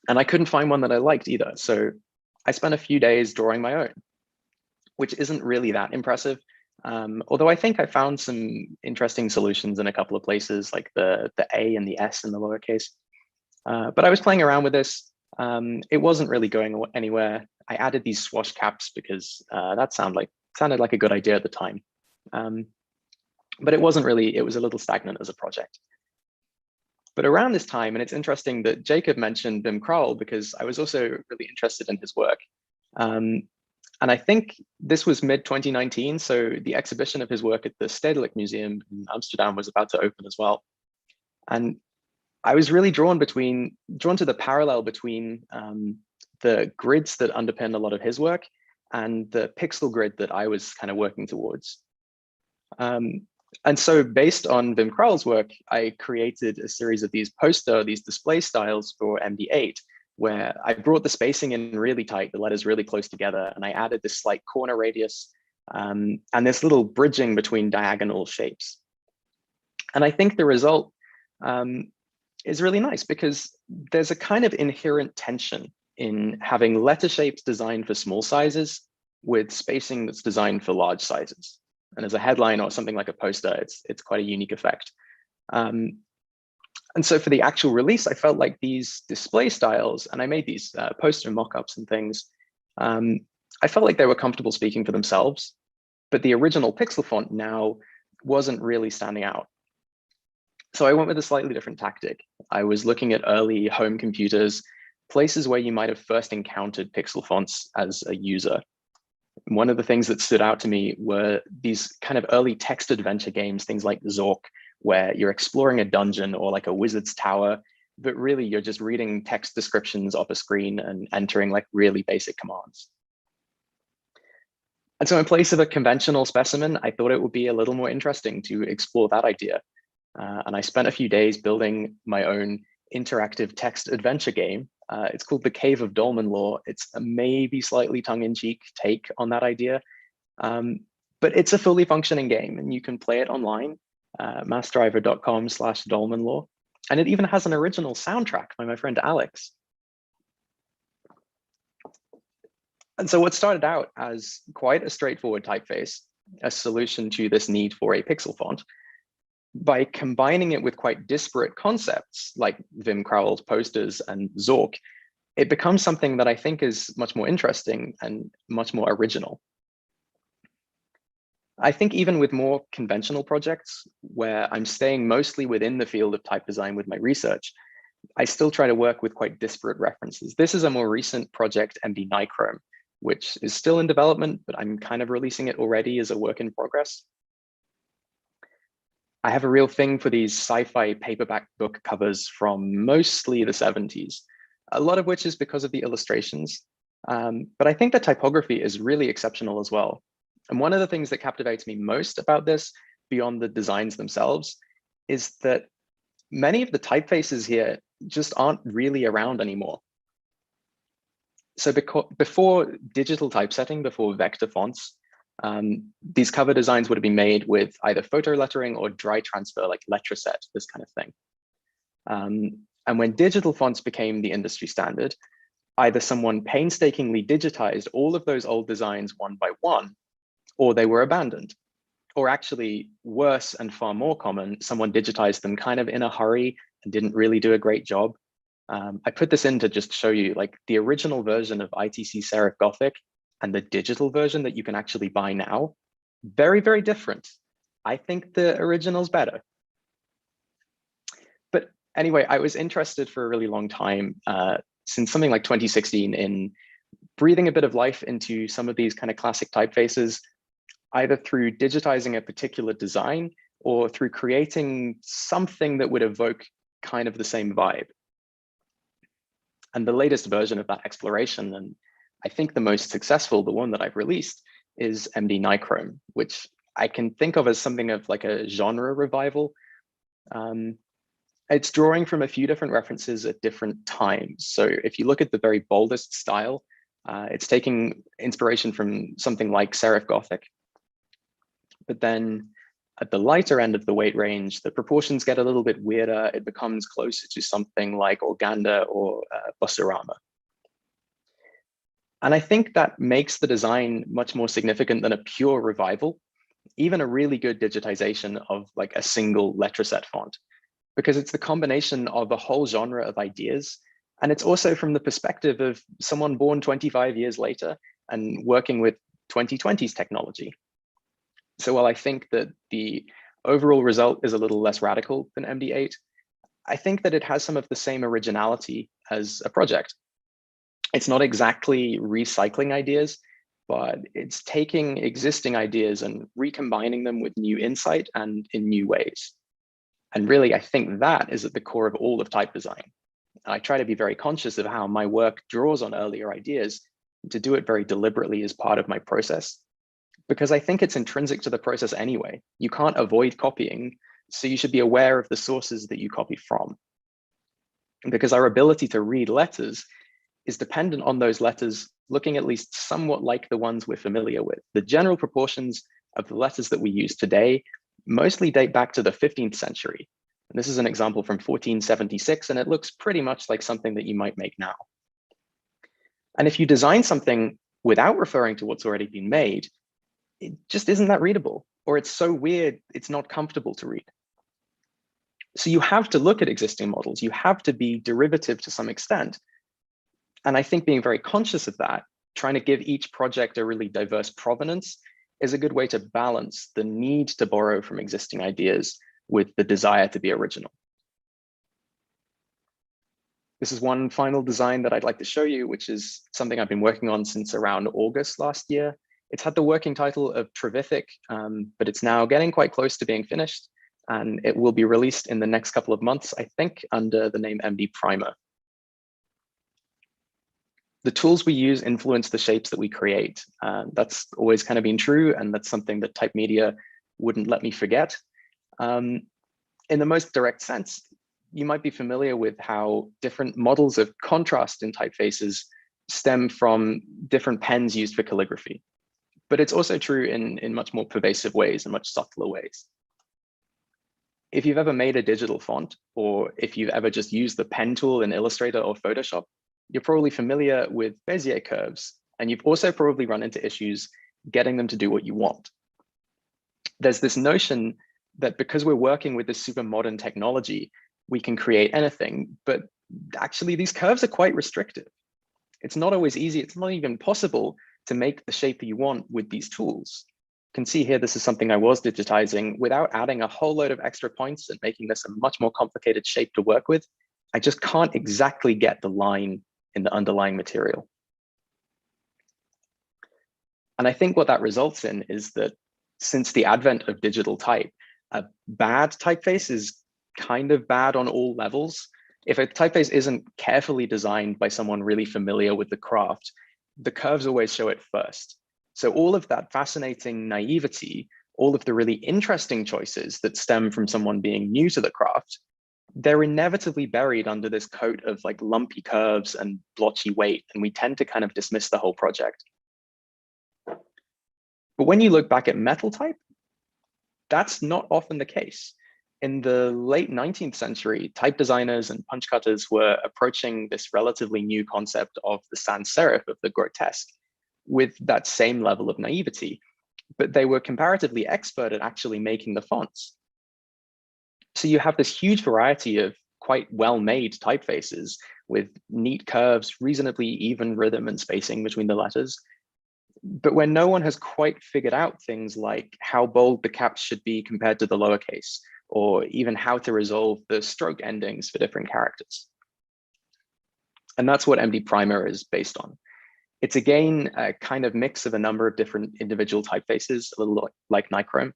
S8: I couldn't find one that I liked either. So I spent a few days drawing my own, which isn't really that impressive. Although I think I found some interesting solutions in a couple of places, like the A and the S in the lowercase. But I was playing around with this. It wasn't really going anywhere. I added these swash caps because that sounded like a good idea at the time. But it wasn't really, it was a little stagnant as a project. But around this time, and it's interesting that Jacob mentioned Wim Krauwel because I was also really interested in his work. And I think this was mid-2019, so the exhibition of his work at the Stedelijk Museum in Amsterdam was about to open as well. And I was really drawn to the parallel between the grids that underpin a lot of his work and the pixel grid that I was kind of working towards. And so based on Wim Krauwel's work, I created a series of these display styles for MD8, where I brought the spacing in really tight, the letters really close together, and I added this slight corner radius and this little bridging between diagonal shapes. And I think the result is really nice because there's a kind of inherent tension in having letter shapes designed for small sizes with spacing that's designed for large sizes. And as a headline or something like a poster, it's quite a unique effect. And so for the actual release, I felt like these display styles, and I made these poster mock-ups and things, I felt like they were comfortable speaking for themselves, but the original pixel font now wasn't really standing out. So I went with a slightly different tactic. I was looking at early home computers, places where you might have first encountered pixel fonts as a user. One of the things that stood out to me were these kind of early text adventure games, things like Zork, where you're exploring a dungeon or like a wizard's tower, but really you're just reading text descriptions off a screen and entering like really basic commands. And so in place of a conventional specimen, I thought it would be a little more interesting to explore that idea. And I spent a few days building my own interactive text adventure game. It's called The Cave of Dolmen Lore. It's a maybe slightly tongue-in-cheek take on that idea, but it's a fully functioning game and you can play it online, massdriver.com/dolmenlore. And it even has an original soundtrack by my friend Alex. And so what started out as quite a straightforward typeface, a solution to this need for a pixel font, by combining it with quite disparate concepts like Wim Krauwel's posters and Zork, it becomes something that I think is much more interesting and much more original. I think even with more conventional projects where I'm staying mostly within the field of type design with my research, I still try to work with quite disparate references. This is a more recent project, MD Nichrome, which is still in development, but I'm kind of releasing it already as a work in progress. I have a real thing for these sci-fi paperback book covers from mostly the 70s, a lot of which is because of the illustrations. But I think the typography is really exceptional as well. And one of the things that captivates me most about this, beyond the designs themselves, is that many of the typefaces here just aren't really around anymore. So before digital typesetting, before vector fonts, these cover designs would have been made with either photo lettering or dry transfer, like Letraset, this kind of thing. And when digital fonts became the industry standard, either someone painstakingly digitized all of those old designs one by one, or they were abandoned. Or actually, worse and far more common, someone digitized them kind of in a hurry and didn't really do a great job. I put this in to just show you like the original version of ITC Serif Gothic and the digital version that you can actually buy now. Very, very different. I think the original's better. But anyway, I was interested for a really long time, since something like 2016, in breathing a bit of life into some of these kind of classic typefaces, either through digitizing a particular design or through creating something that would evoke kind of the same vibe. And the latest version of that exploration, and I think the most successful, the one that I've released, is MD Nichrome, which I can think of as something of like a genre revival. It's drawing from a few different references at different times. So if you look at the very boldest style, it's taking inspiration from something like Serif Gothic. But then at the lighter end of the weight range, the proportions get a little bit weirder. It becomes closer to something like Organda or Bossarama. And I think that makes the design much more significant than a pure revival, even a really good digitization of like a single letraset font, because it's the combination of a whole genre of ideas. And it's also from the perspective of someone born 25 years later and working with 2020's technology. So while I think that the overall result is a little less radical than MD8, I think that it has some of the same originality as a project. It's not exactly recycling ideas, but it's taking existing ideas and recombining them with new insight and in new ways. And really, I think that is at the core of all of type design. I try to be very conscious of how my work draws on earlier ideas, to do it very deliberately as part of my process, because I think it's intrinsic to the process anyway. You can't avoid copying, so you should be aware of the sources that you copy from. Because our ability to read letters is dependent on those letters looking at least somewhat like the ones we're familiar with. The general proportions of the letters that we use today mostly date back to the 15th century. And this is an example from 1476, and it looks pretty much like something that you might make now. And if you design something without referring to what's already been made, it just isn't that readable, or it's so weird, it's not comfortable to read. So you have to look at existing models. You have to be derivative to some extent. And I think being very conscious of that, trying to give each project a really diverse provenance, is a good way to balance the need to borrow from existing ideas with the desire to be original. This is one final design that I'd like to show you, which is something I've been working on since around August last year. It's had the working title of Trevithic, but it's now getting quite close to being finished, and it will be released in the next couple of months, I think, under the name MD Primer. The tools we use influence the shapes that we create. That's always kind of been true, and that's something that type media wouldn't let me forget. In the most direct sense, you might be familiar with how different models of contrast in typefaces stem from different pens used for calligraphy. But it's also true in much more pervasive ways and much subtler ways. If you've ever made a digital font, or if you've ever just used the pen tool in Illustrator or Photoshop, you're probably familiar with Bezier curves, and you've also probably run into issues getting them to do what you want. There's this notion that because we're working with this super modern technology, we can create anything, but actually these curves are quite restrictive. It's not always easy, it's not even possible to make the shape that you want with these tools. You can see here, this is something I was digitizing without adding a whole load of extra points and making this a much more complicated shape to work with. I just can't exactly get the line in the underlying material. And I think what that results in is that since the advent of digital type, a bad typeface is kind of bad on all levels. If a typeface isn't carefully designed by someone really familiar with the craft, the curves always show it first. So all of that fascinating naivety, all of the really interesting choices that stem from someone being new to the craft, they're inevitably buried under this coat of like lumpy curves and blotchy weight, and we tend to kind of dismiss the whole project. But when you look back at metal type, that's not often the case. In the late 19th century, type designers and punch cutters were approaching this relatively new concept of the sans serif, of the grotesque, with that same level of naivety, but they were comparatively expert at actually making the fonts. So you have this huge variety of quite well-made typefaces with neat curves, reasonably even rhythm and spacing between the letters. But when no one has quite figured out things like how bold the caps should be compared to the lowercase, or even how to resolve the stroke endings for different characters. And that's what MD Primer is based on. It's again a kind of mix of a number of different individual typefaces, a little like Nichrome.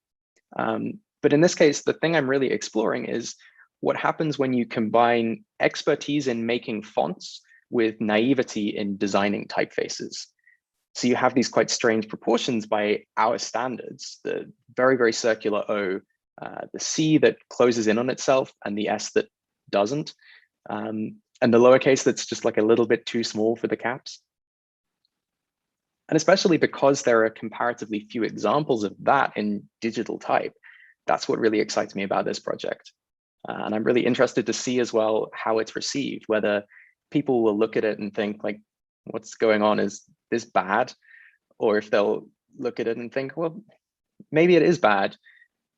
S8: But in this case, the thing I'm really exploring is what happens when you combine expertise in making fonts with naivety in designing typefaces. So you have these quite strange proportions by our standards, the very, very circular O, the C that closes in on itself, and the S that doesn't, and the lowercase that's just like a little bit too small for the caps. And especially because there are comparatively few examples of that in digital type, that's what really excites me about this project. And I'm really interested to see as well how it's received, whether people will look at it and think like, what's going on? Is this bad? Or if they'll look at it and think, well, maybe it is bad,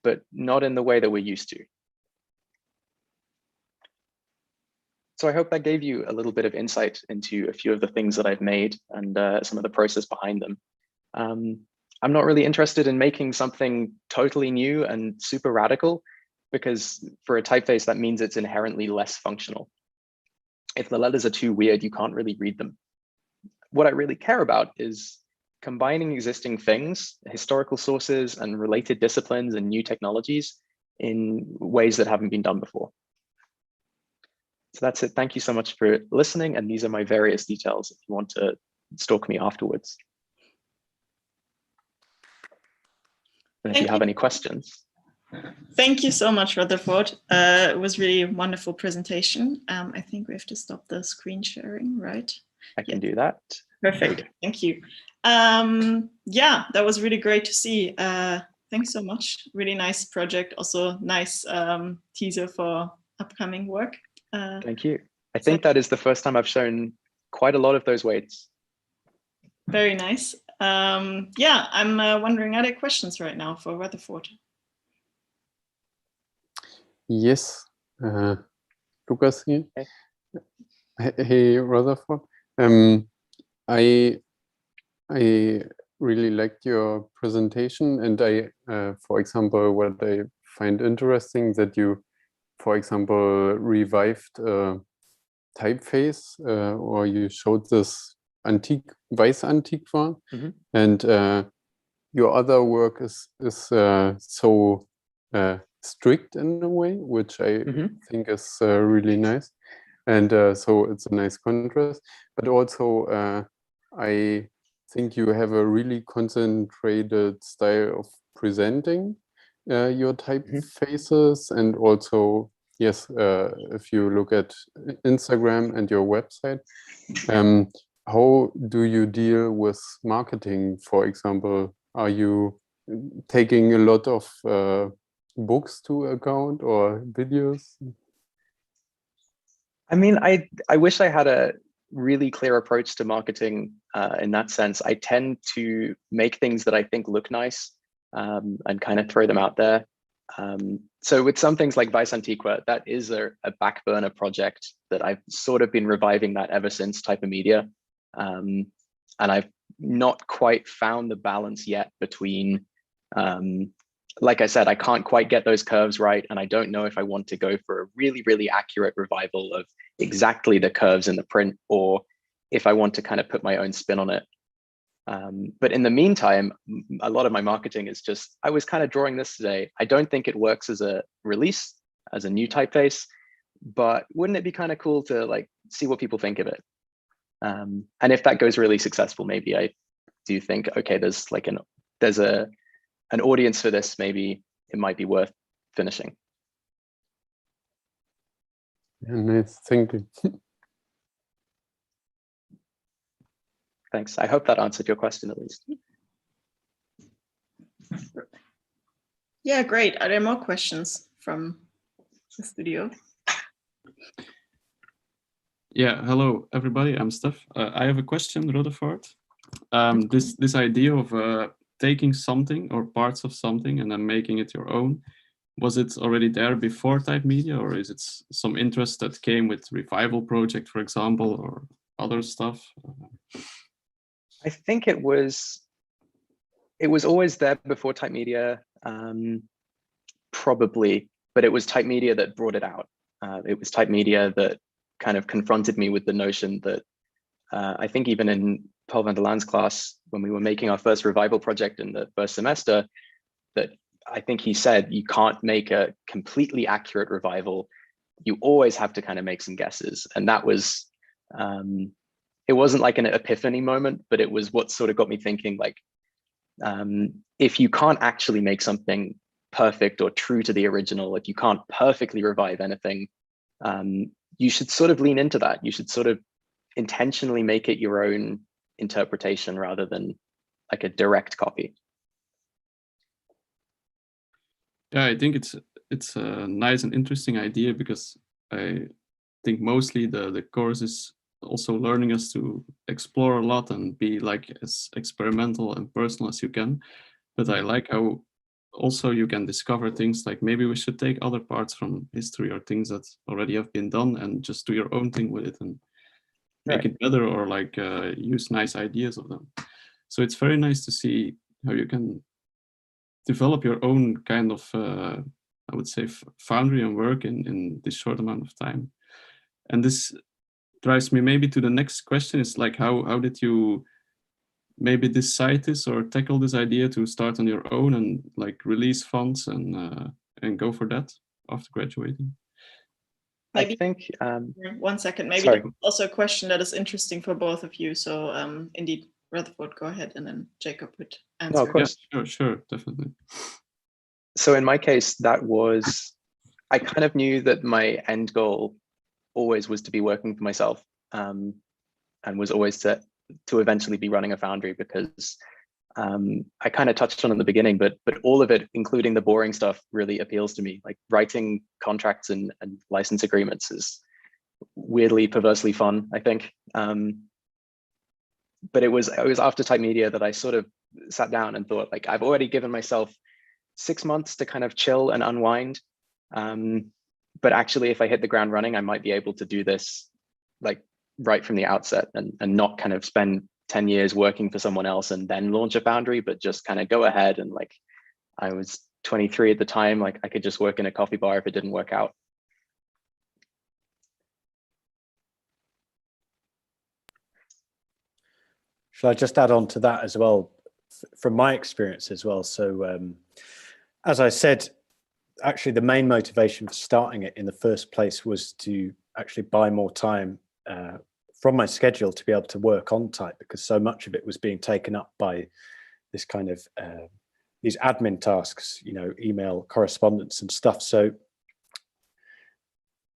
S8: but not in the way that we're used to. So I hope that gave you a little bit of insight into a few of the things that I've made and some of the process behind them. I'm not really interested in making something totally new and super radical, because for a typeface, that means it's inherently less functional. If the letters are too weird, you can't really read them. What I really care about is combining existing things, historical sources and related disciplines and new technologies in ways that haven't been done before. So that's it. Thank you so much for listening. And these are my various details if you want to stalk me afterwards. And if you have any questions.
S2: Thank you so much, Rutherford. It was really a wonderful presentation. I think we have to stop the screen sharing, right?
S8: I can do that.
S2: Perfect. Thank you. Yeah, that was really great to see. Thanks so much. Really nice project. Also nice teaser for upcoming work.
S8: Thank you. I think that is the first time I've shown quite a lot of those weights.
S2: Very nice. Yeah, I'm wondering, are there questions right now for Rutherford?
S9: Yes, Lucas here. Hey, Rutherford. I really liked your presentation, and for example, what I find interesting that you, for example, revived typeface, or you showed this Weiß Antiqua, and your other work is so strict in a way, which I think is really nice. And so it's a nice contrast, but also I think you have a really concentrated style of presenting your typefaces, and also, yes, if you look at Instagram and your website, how do you deal with marketing? For example, are you taking a lot of books to account or videos?
S8: I mean, I wish I had a really clear approach to marketing in that sense. I tend to make things that I think look nice and kind of throw them out there. So with some things like Weiß Antiqua, that is a back burner project that I've sort of been reviving that ever since Type of Media. And I've not quite found the balance yet between, like I said, I can't quite get those curves right. And I don't know if I want to go for a really, really accurate revival of exactly the curves in the print, or if I want to kind of put my own spin on it. But in the meantime, a lot of my marketing is just, I was kind of drawing this today. I don't think it works as a release, as a new typeface, but wouldn't it be kind of cool to like see what people think of it? And if that goes really successful, maybe I do think, okay, there's an audience for this, maybe it might be worth finishing.
S9: Yeah, nice, thank you.
S8: Thanks. I hope that answered your question at least.
S2: Yeah, great. Are there more questions from the studio?
S10: Yeah, hello everybody. I'm Steph. I have a question, Rutherford. This idea of taking something or parts of something and then making it your own. was it already there before Type Media, or is it some interest that came with Revival Project, for example, or other stuff?
S8: I think it was always there before Type Media, probably, but it was Type Media that brought it out. It was Type Media that kind of confronted me with the notion that I think even in Paul van der Laan's class, when we were making our first Revival project in the first semester, that I think he said, you can't make a completely accurate revival. You always have to kind of make some guesses. And that was, it wasn't like an epiphany moment, but it was what sort of got me thinking, like, if you can't actually make something perfect or true to the original, like you can't perfectly revive anything, you should sort of lean into that. You should sort of intentionally make it your own interpretation rather than like a direct copy.
S10: Yeah, I think it's a nice and interesting idea, because I think mostly the course is also learning us to explore a lot and be like as experimental and personal as you can. But I like how also you can discover things like maybe we should take other parts from history or things that already have been done and just do your own thing with it and make it better, or like use nice ideas of them. So it's very nice to see how you can develop your own kind of, I would say, foundry and work in this short amount of time. And this drives me maybe to the next question, is like, how did you maybe decide this or tackle this idea to start on your own and like release funds and go for that after graduating?
S2: Maybe,
S8: I think,
S2: 1 second, maybe
S8: sorry.
S2: also a question that is interesting for both of you. So indeed, Rutherford, go ahead, and then Jacob would answer.
S8: No, of course.
S10: Yeah, sure, definitely.
S8: So in my case, that was, I kind of knew that my end goal always was to be working for myself, and was always to eventually be running a foundry, because I kind of touched on it in the beginning, but all of it, including the boring stuff, really appeals to me. Like writing contracts and license agreements is weirdly, perversely fun, I think. But it was after Type Media that I sort of sat down and thought, like, I've already given myself 6 months to kind of chill and unwind. But actually, if I hit the ground running, I might be able to do this like right from the outset and not kind of spend 10 years working for someone else and then launch a foundry, but just kind of go ahead. And like, I was 23 at the time, like I could just work in a coffee bar if it didn't work out.
S5: Shall I just add on to that as well, from my experience as well? So as I said, actually the main motivation for starting it in the first place was to actually buy more time from my schedule to be able to work on Type, because so much of it was being taken up by this kind of these admin tasks, you know, email correspondence and stuff. So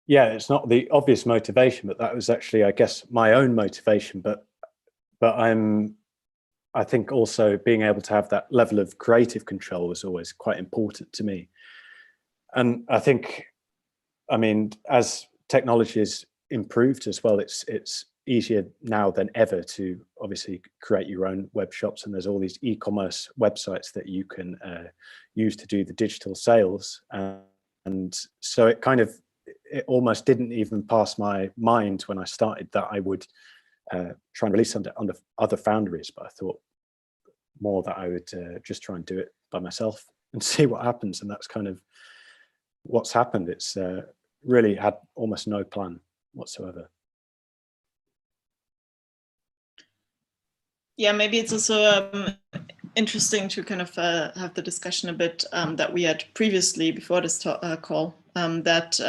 S5: yeah, it's not the obvious motivation, but that was actually, I guess, my own motivation. But I think also being able to have that level of creative control was always quite important to me. And I think, I mean, as technology has improved as well, it's easier now than ever to obviously create your own web shops, and there's all these e-commerce websites that you can use to do the digital sales. And so it kind of, it almost didn't even pass my mind when I started that I would try and release under other foundries, but I thought more that I would just try and do it by myself and see what happens. And that's kind of what's happened. It's really had almost no plan whatsoever.
S2: Yeah, maybe it's also interesting to kind of have the discussion a bit that we had previously before this call, that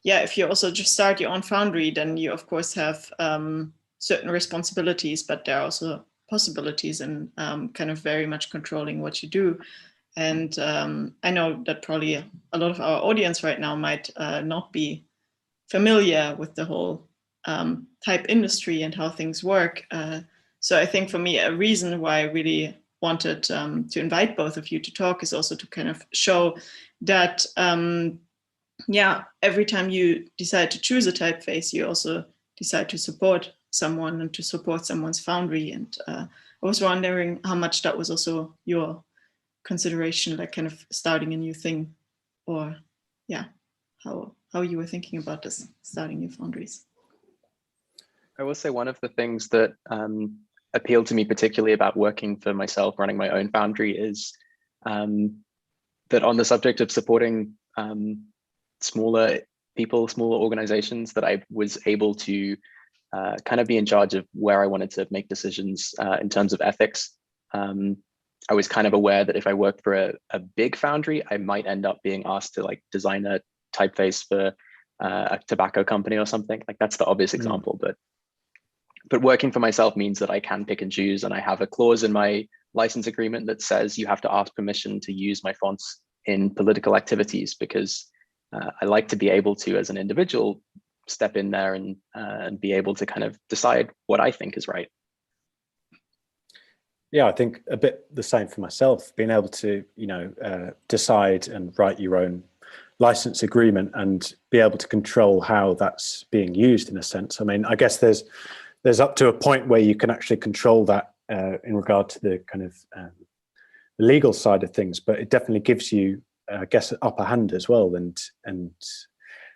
S2: yeah, if you also just start your own foundry, then you of course have certain responsibilities, but there are also possibilities in kind of very much controlling what you do. And I know that probably a lot of our audience right now might not be familiar with the whole Type industry and how things work. So I think for me, a reason why I really wanted to invite both of you to talk is also to kind of show that, yeah, every time you decide to choose a typeface, you also decide to support someone and to support someone's foundry. And I was wondering how much that was also your consideration, like kind of starting a new thing. or yeah, how you were thinking about this, starting your foundries.
S8: I will say one of the things that appealed to me particularly about working for myself, running my own foundry, is that on the subject of supporting smaller people, smaller organizations, that I was able to kind of be in charge of where I wanted to make decisions in terms of ethics. I was kind of aware that if I worked for a big foundry, I might end up being asked to like design a typeface for a tobacco company or something. Like that's the obvious example, but working for myself means that I can pick and choose, and I have a clause in my license agreement that says you have to ask permission to use my fonts in political activities, because I like to be able to, as an individual, step in there and be able to kind of decide what I think is right.
S5: Yeah, I think a bit the same for myself, being able to, you know, decide and write your own license agreement and be able to control how that's being used in a sense. I mean, I guess there's up to a point where you can actually control that in regard to the kind of the legal side of things, but it definitely gives you, I guess, an upper hand as well. And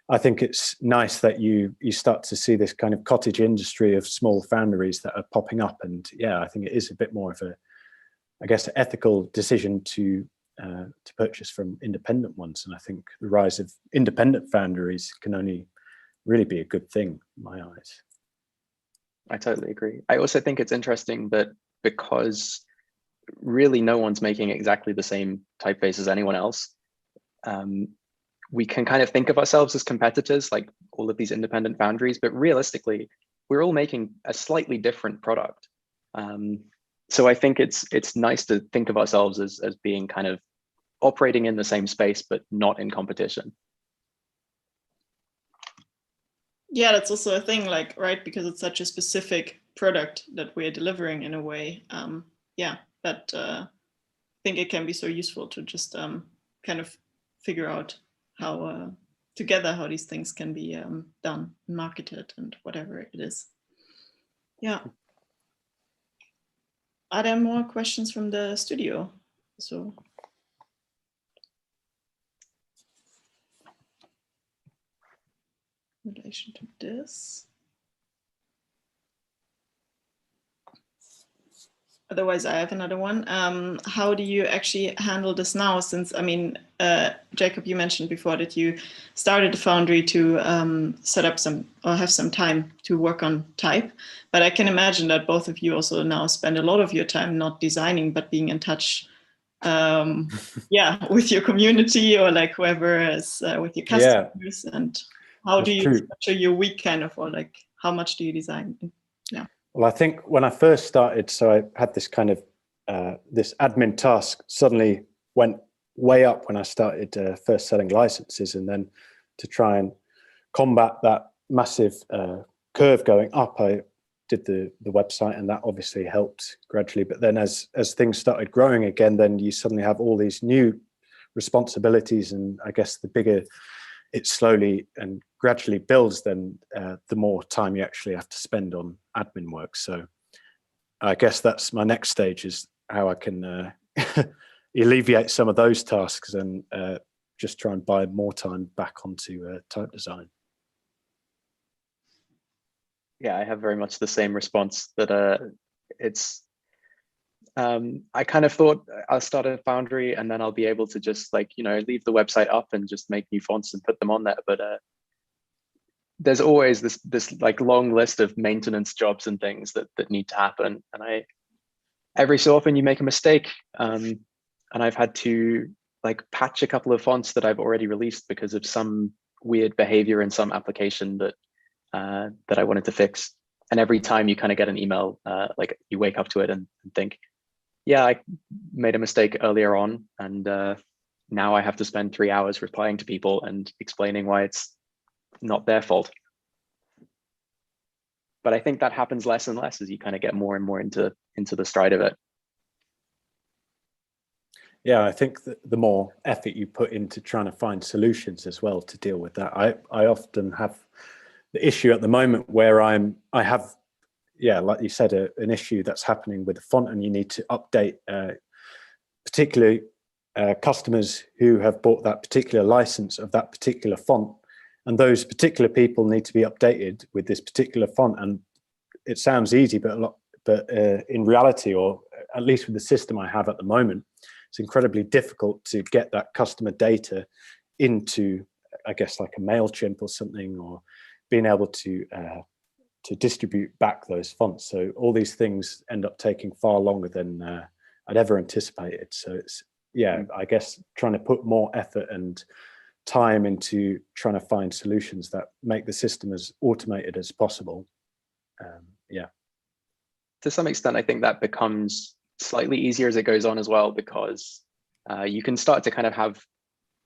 S5: I think it's nice that you start to see this kind of cottage industry of small foundries that are popping up. And yeah, I think it is a bit more of a, I guess, ethical decision to purchase from independent ones. And I think the rise of independent foundries can only really be a good thing in my eyes.
S8: I totally agree. I also think it's interesting that because really no one's making exactly the same typeface as anyone else, we can kind of think of ourselves as competitors, like all of these independent foundries, but realistically, we're all making a slightly different product. So I think it's nice to think of ourselves as being kind of operating in the same space, but not in competition.
S2: Yeah, that's also a thing, like, right, because it's such a specific product that we're delivering in a way. Yeah, but I think it can be so useful to just kind of figure out how together how these things can be done, marketed, and whatever it is. Yeah. Are there more questions from the studio? So. In relation to this. Otherwise, I have another one. How do you actually handle this now? Since, I mean, Jacob, you mentioned before that you started the foundry to set up some, or have some time to work on type. But I can imagine that both of you also now spend a lot of your time not designing, but being in touch, yeah, with your community or like whoever is with your customers. Yeah. And how do you structure your week kind of, or like how much do you design? Yeah.
S5: Well, I think when I first started, so I had this kind of, this admin task suddenly went way up when I started first selling licenses, and then to try and combat that massive curve going up, I did the website, and that obviously helped gradually. But then as things started growing again, then you suddenly have all these new responsibilities, and I guess the bigger it slowly and gradually builds, then the more time you actually have to spend on admin work. So I guess that's my next stage, is how I can alleviate some of those tasks and just try and buy more time back onto type design.
S8: Yeah, I have very much the same response, that it's, I kind of thought I'll start a foundry and then I'll be able to just like, you know, leave the website up and just make new fonts and put them on there. But there's always this like long list of maintenance jobs and things that need to happen. And every so often you make a mistake. And I've had to like patch a couple of fonts that I've already released because of some weird behavior in some application that I wanted to fix. And every time you kind of get an email, like you wake up to it and think, yeah, I made a mistake earlier on, and now I have to spend 3 hours replying to people and explaining why it's not their fault. But I think that happens less and less as you kind of get more and more into the stride of it.
S5: Yeah, I think that the more effort you put into trying to find solutions as well to deal with that, I often have the issue at the moment where I have, yeah, like you said, an issue that's happening with the font, and you need to update, particularly customers who have bought that particular license of that particular font, and those particular people need to be updated with this particular font. And it sounds easy, but in reality, or at least with the system I have at the moment, it's incredibly difficult to get that customer data into, I guess, like a MailChimp or something, or being able to distribute back those fonts. So all these things end up taking far longer than I'd ever anticipated. So it's, yeah, I guess trying to put more effort and time into trying to find solutions that make the system as automated as possible. Yeah.
S8: To some extent, I think that becomes slightly easier as it goes on as well, because you can start to kind of have,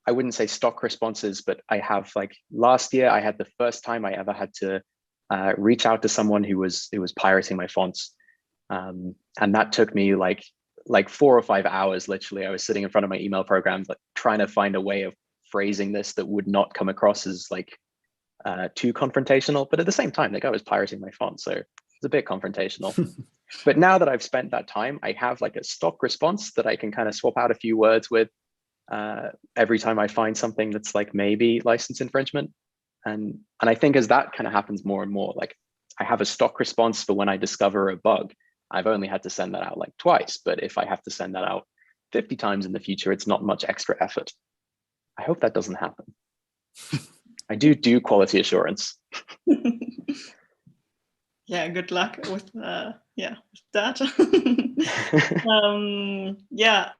S8: I wouldn't say stock responses, but I have, like, last year I had the first time I ever had to reach out to someone who was pirating my fonts. And that took me like 4 or 5 hours, literally. I was sitting in front of my email program, like, trying to find a way of phrasing this that would not come across as like too confrontational, but at the same time, the guy was pirating my font, so it's a bit confrontational. But now that I've spent that time, I have like a stock response that I can kind of swap out a few words with every time I find something that's like maybe license infringement. And I think as that kind of happens more and more, like, I have a stock response for when I discover a bug. I've only had to send that out like twice, but if I have to send that out 50 times in the future, it's not much extra effort. I hope that doesn't happen. I do quality assurance.
S2: Yeah, good luck with that.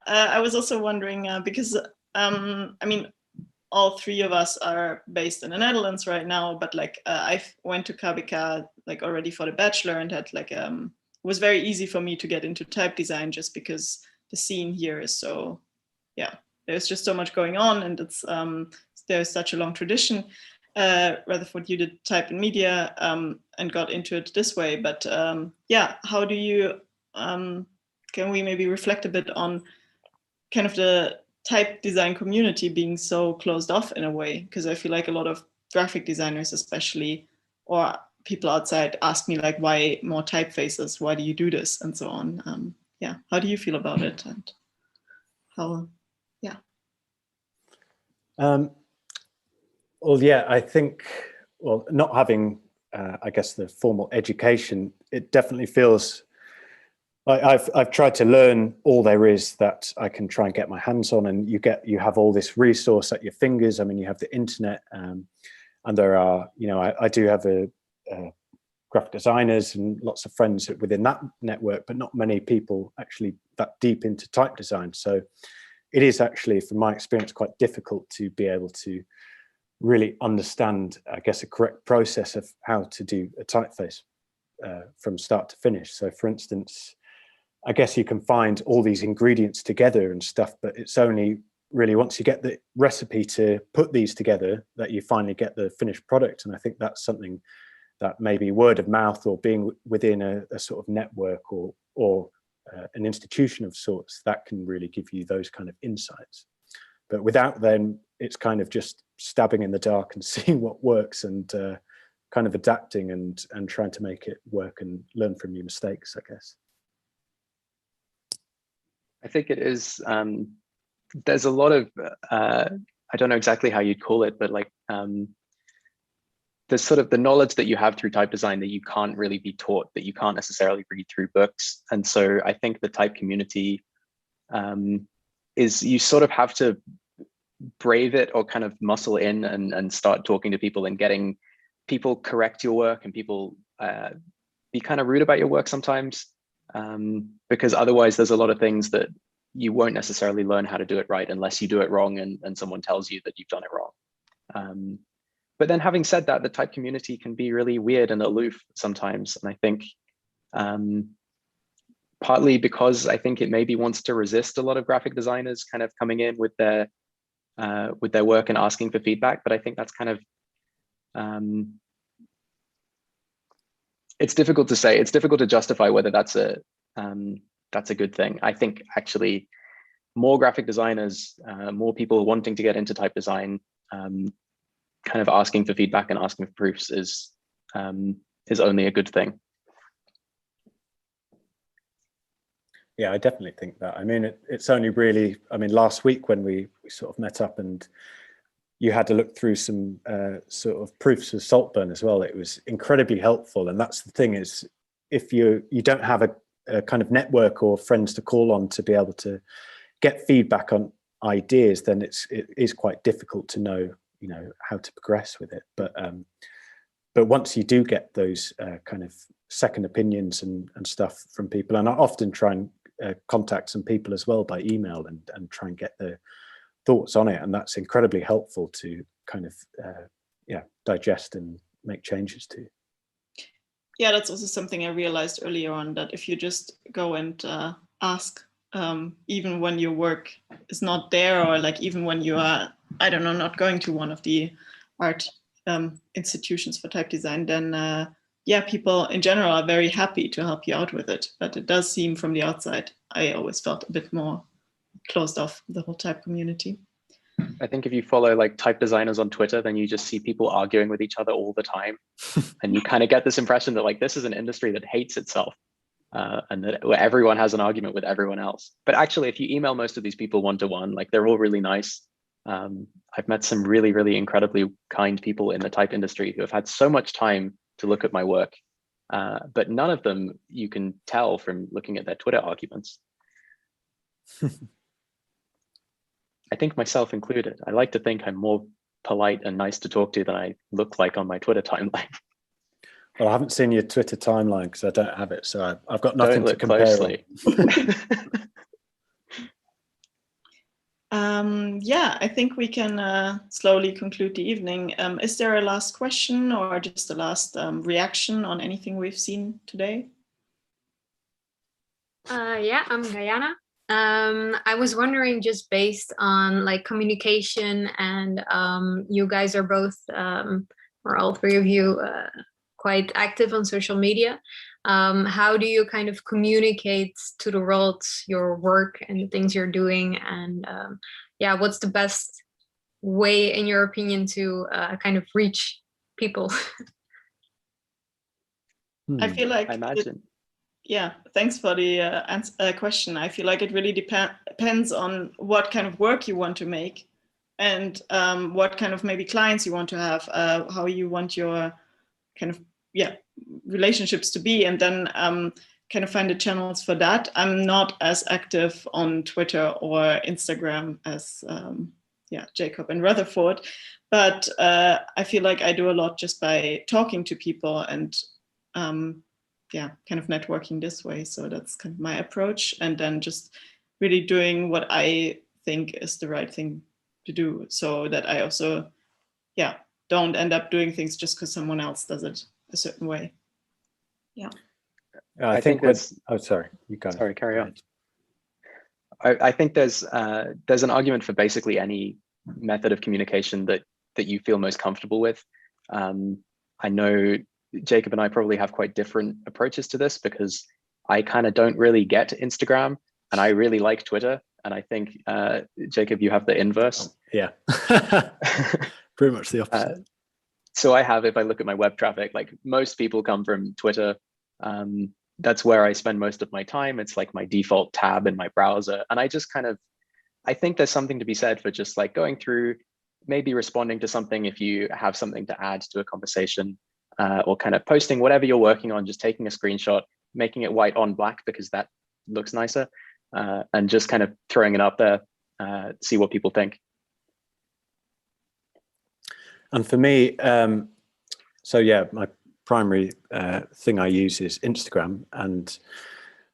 S2: I was also wondering because I mean, all three of us are based in the Netherlands right now, but like I went to KBK like already for the bachelor, and had like it was very easy for me to get into type design just because the scene here is so, yeah, there's just so much going on, and it's there's such a long tradition. Rutherford, you did type and media and got into it this way, but yeah, how do you, can we maybe reflect a bit on kind of the type design community being so closed off in a way? Because I feel like a lot of graphic designers especially, or people outside, ask me like, why more typefaces, why do you do this, and so on. Yeah, how do you feel about it, and how, yeah.
S5: Well, yeah, I think, well, not having, I guess, the formal education, it definitely feels like I've tried to learn all there is that I can try and get my hands on, and you have all this resource at your fingers. I mean, you have the internet, and there are, you know, I do have a graphic designers and lots of friends within that network, but not many people actually that deep into type design. So it is actually, from my experience, quite difficult to be able to really understand, I guess, a correct process of how to do a typeface from start to finish. So for instance, I guess you can find all these ingredients together and stuff, but it's only really once you get the recipe to put these together that you finally get the finished product. And I think that's something that maybe word of mouth, or being within a sort of network or an institution of sorts, that can really give you those kind of insights. But without them, it's kind of just stabbing in the dark and seeing what works, and kind of adapting and trying to make it work and learn from your mistakes, I guess.
S8: I think it is, there's a lot of, I don't know exactly how you'd call it, but like there's sort of the knowledge that you have through type design that you can't really be taught, that you can't necessarily read through books. And so I think the type community is, you sort of have to brave it, or kind of muscle in and start talking to people and getting people correct your work, and people be kind of rude about your work sometimes, because otherwise there's a lot of things that you won't necessarily learn how to do it right unless you do it wrong and someone tells you that you've done it wrong. But then, having said that, the type community can be really weird and aloof sometimes, and I think partly because I think it maybe wants to resist a lot of graphic designers kind of coming in with their work and asking for feedback. But I think that's kind of, it's difficult to say. It's difficult to justify whether that's a good thing. I think actually more graphic designers, more people wanting to get into type design, kind of asking for feedback and asking for proofs is only a good thing.
S5: Yeah, I definitely think that. I mean, it's only really, I mean, last week when we sort of met up and you had to look through some sort of proofs of Saltburn as well, it was incredibly helpful. And that's the thing is, if you don't have a kind of network or friends to call on to be able to get feedback on ideas, then it is quite difficult to know, you know, how to progress with it. But once you do get those kind of second opinions and stuff from people, and I often try and contact some people as well by email and try and get their thoughts on it, and that's incredibly helpful to kind of digest and make changes to.
S2: Yeah, that's also something I realized earlier on, that if you just go and ask, even when your work is not there, or like even when you are, I don't know, not going to one of the art institutions for type design, then yeah, people in general are very happy to help you out with it. But it does seem from the outside, I always felt a bit more closed off the whole type community.
S8: I think if you follow like type designers on Twitter, then you just see people arguing with each other all the time. And you kind of get this impression that like this is an industry that hates itself, and that where everyone has an argument with everyone else. But actually, if you email most of these people one-to-one, like they're all really nice. I've met some really, really incredibly kind people in the type industry who have had so much time to look at my work, but none of them you can tell from looking at their Twitter arguments. I think myself included. I like to think I'm more polite and nice to talk to than I look like on my Twitter timeline.
S5: Well, I haven't seen your Twitter timeline because I don't have it, so I've got nothing to compare
S2: on. Yeah, I think we can slowly conclude the evening. Is there a last question or just a last reaction on anything we've seen today?
S11: Yeah, I'm Guyana. I was wondering, just based on like communication, and you guys are both, or all three of you, quite active on social media. How do you kind of communicate to the world your work and the things you're doing? And yeah, what's the best way, in your opinion, to kind of reach people?
S2: I feel like
S8: I imagine.
S2: Yeah, thanks for the question. I feel like it really depends on what kind of work you want to make, and what kind of maybe clients you want to have, how you want your kind of relationships to be, and then kind of find the channels for that. I'm not as active on Twitter or Instagram as Jacob and Rutherford, but I feel like I do a lot just by talking to people and kind of networking this way. So that's kind of my approach, and then just really doing what I think is the right thing to do, so that I also don't end up doing things just because someone else does it a certain way.
S5: I think there's sorry, you go.
S8: Sorry, carry on. I think there's an argument for basically any method of communication that you feel most comfortable with. I know Jacob and I probably have quite different approaches to this, because I kind of don't really get Instagram and I really like Twitter. And I think, Jacob, you have the inverse.
S5: Yeah, pretty much the opposite.
S8: So I have, if I look at my web traffic, like most people come from Twitter. That's where I spend most of my time. It's like my default tab in my browser. And I just I think there's something to be said for just like going through, maybe responding to something if you have something to add to a conversation. Or kind of posting whatever you're working on, just taking a screenshot, making it white on black because that looks nicer, and just kind of throwing it up there, see what people think. And for me, so yeah, my primary thing I use is Instagram. And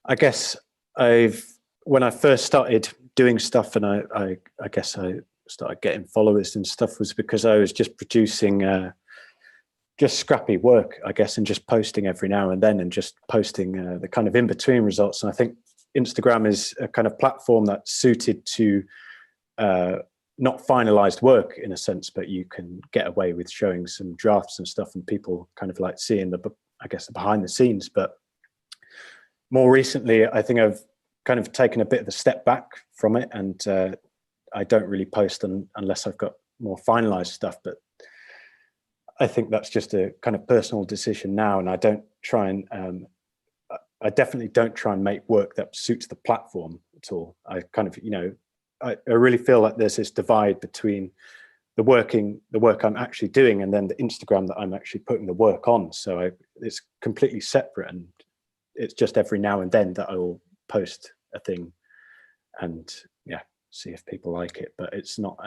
S8: I guess when I first started doing stuff, and I guess I started getting followers and stuff, was because I was just producing just scrappy work, I guess, and just posting every now and then, and just posting the kind of in-between results. And I think Instagram is a kind of platform that's suited to not finalized work in a sense, but you can get away with showing some drafts and stuff, and people kind of like seeing the behind the scenes. But more recently, I think I've kind of taken a bit of a step back from it, and I don't really post unless I've got more finalized stuff. But I think that's just a kind of personal decision now, and I don't try and
S5: I definitely don't try and make work that suits the platform at all. I kind of, I really feel like there's this divide between the work I'm actually doing and then the Instagram that I'm actually putting the work on. So it's completely separate, and it's just every now and then that I will post a thing and see if people like it. But it's not,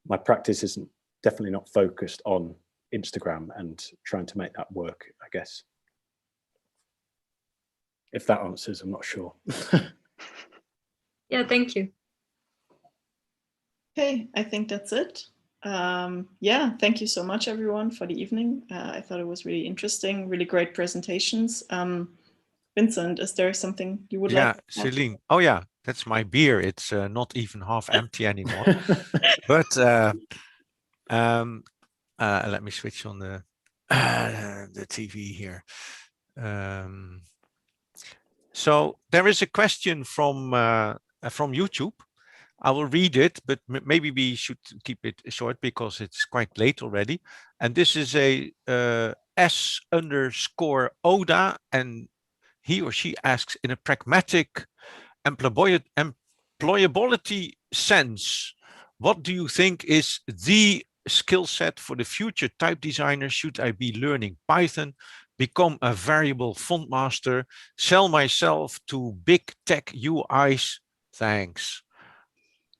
S5: my practice isn't definitely not focused on Instagram and trying to make that work, I guess. If that answers, I'm not sure.
S11: Yeah, thank you.
S2: Okay, I think that's it. Yeah, thank you so much, everyone, for the evening. I thought it was really interesting, really great presentations. Vincent, is there something you would like to add?
S1: Celine. Oh yeah, that's my beer. It's not even half empty anymore. But let me switch on the TV here. So there is a question from YouTube. I will read it, but maybe we should keep it short because it's quite late already. And this is a S_Oda, and he or she asks, in a pragmatic employability sense, what do you think is the skill set for the future type designer? Should I be learning Python, become a variable font master, sell myself to big tech UIs? Thanks.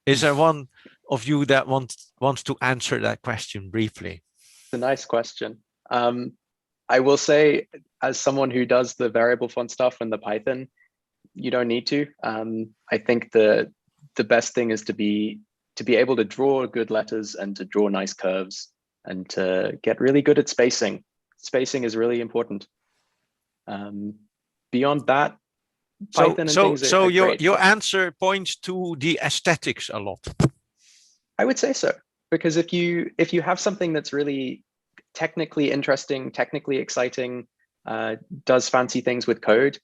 S1: Is there one of you that wants to answer that question briefly?
S8: It's a nice question. I will say, as someone who does the variable font stuff and the Python, you don't need to. I think the best thing is to be able to draw good letters and to draw nice curves and to get really good at spacing. Spacing is really important. Beyond that, Python and things
S1: so
S8: are
S1: your
S8: great.
S1: your answer points to the aesthetics a lot.
S8: I would say so, because if you have something that's really technically interesting, technically exciting, does fancy things with code,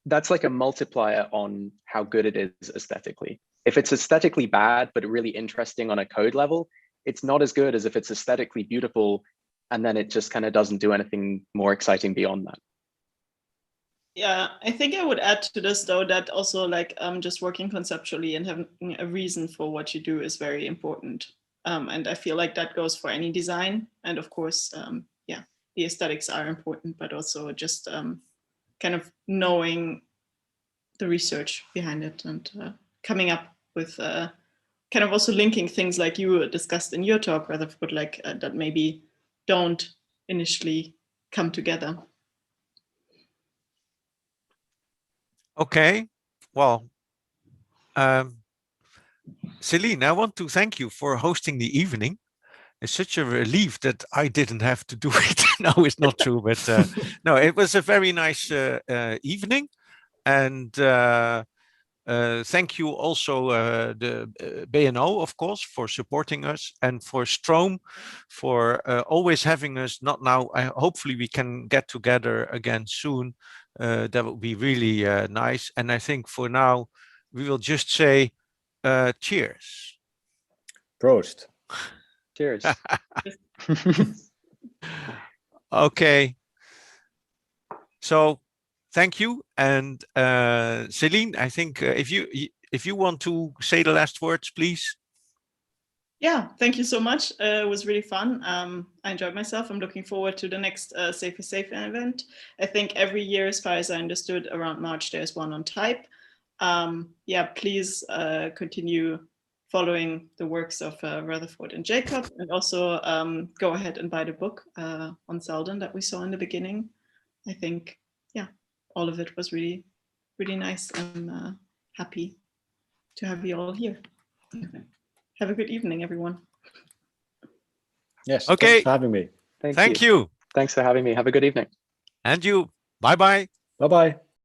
S8: that's like a multiplier on how good it is aesthetically. If it's aesthetically bad but really interesting on a code level, it's not as good as if it's aesthetically beautiful and then it just kind of doesn't do anything more exciting beyond that.
S2: Yeah, I think I would add to this, though, that also like just working conceptually and having a reason for what you do is very important. And I feel like that goes for any design. And of course, yeah, the aesthetics are important, but also just kind of knowing the research behind it and coming up with kind of also linking things like you discussed in your talk, Rutherford, like that maybe don't initially come together.
S1: Okay, well, Celine, I want to thank you for hosting the evening. It's such a relief that I didn't have to do it. No, it's not true, but no, it was a very nice evening. And thank you also the BNO, of course, for supporting us, and for Stroom for always having us. Not now, hopefully we can get together again soon. That would be really nice. And I think for now, we will just say cheers.
S5: Prost.
S8: Cheers.
S1: Okay. So thank you. And Celine, I think if you want to say the last words, please.
S2: Yeah, thank you so much. It was really fun. I enjoyed myself. I'm looking forward to the next Zefir7's event. I think every year, as far as I understood, around March, there's one on type. Yeah, please continue following the works of Rutherford and Jacob, and also go ahead and buy the book on Selden that we saw in the beginning. I think, yeah, all of it was really, really nice. I'm happy to have you all here. Have a good evening, everyone.
S5: Yes,
S1: okay.
S5: Thanks for having me.
S1: Thank you.
S8: Thanks for having me. Have a good evening.
S1: And you. Bye-bye.
S5: Bye-bye.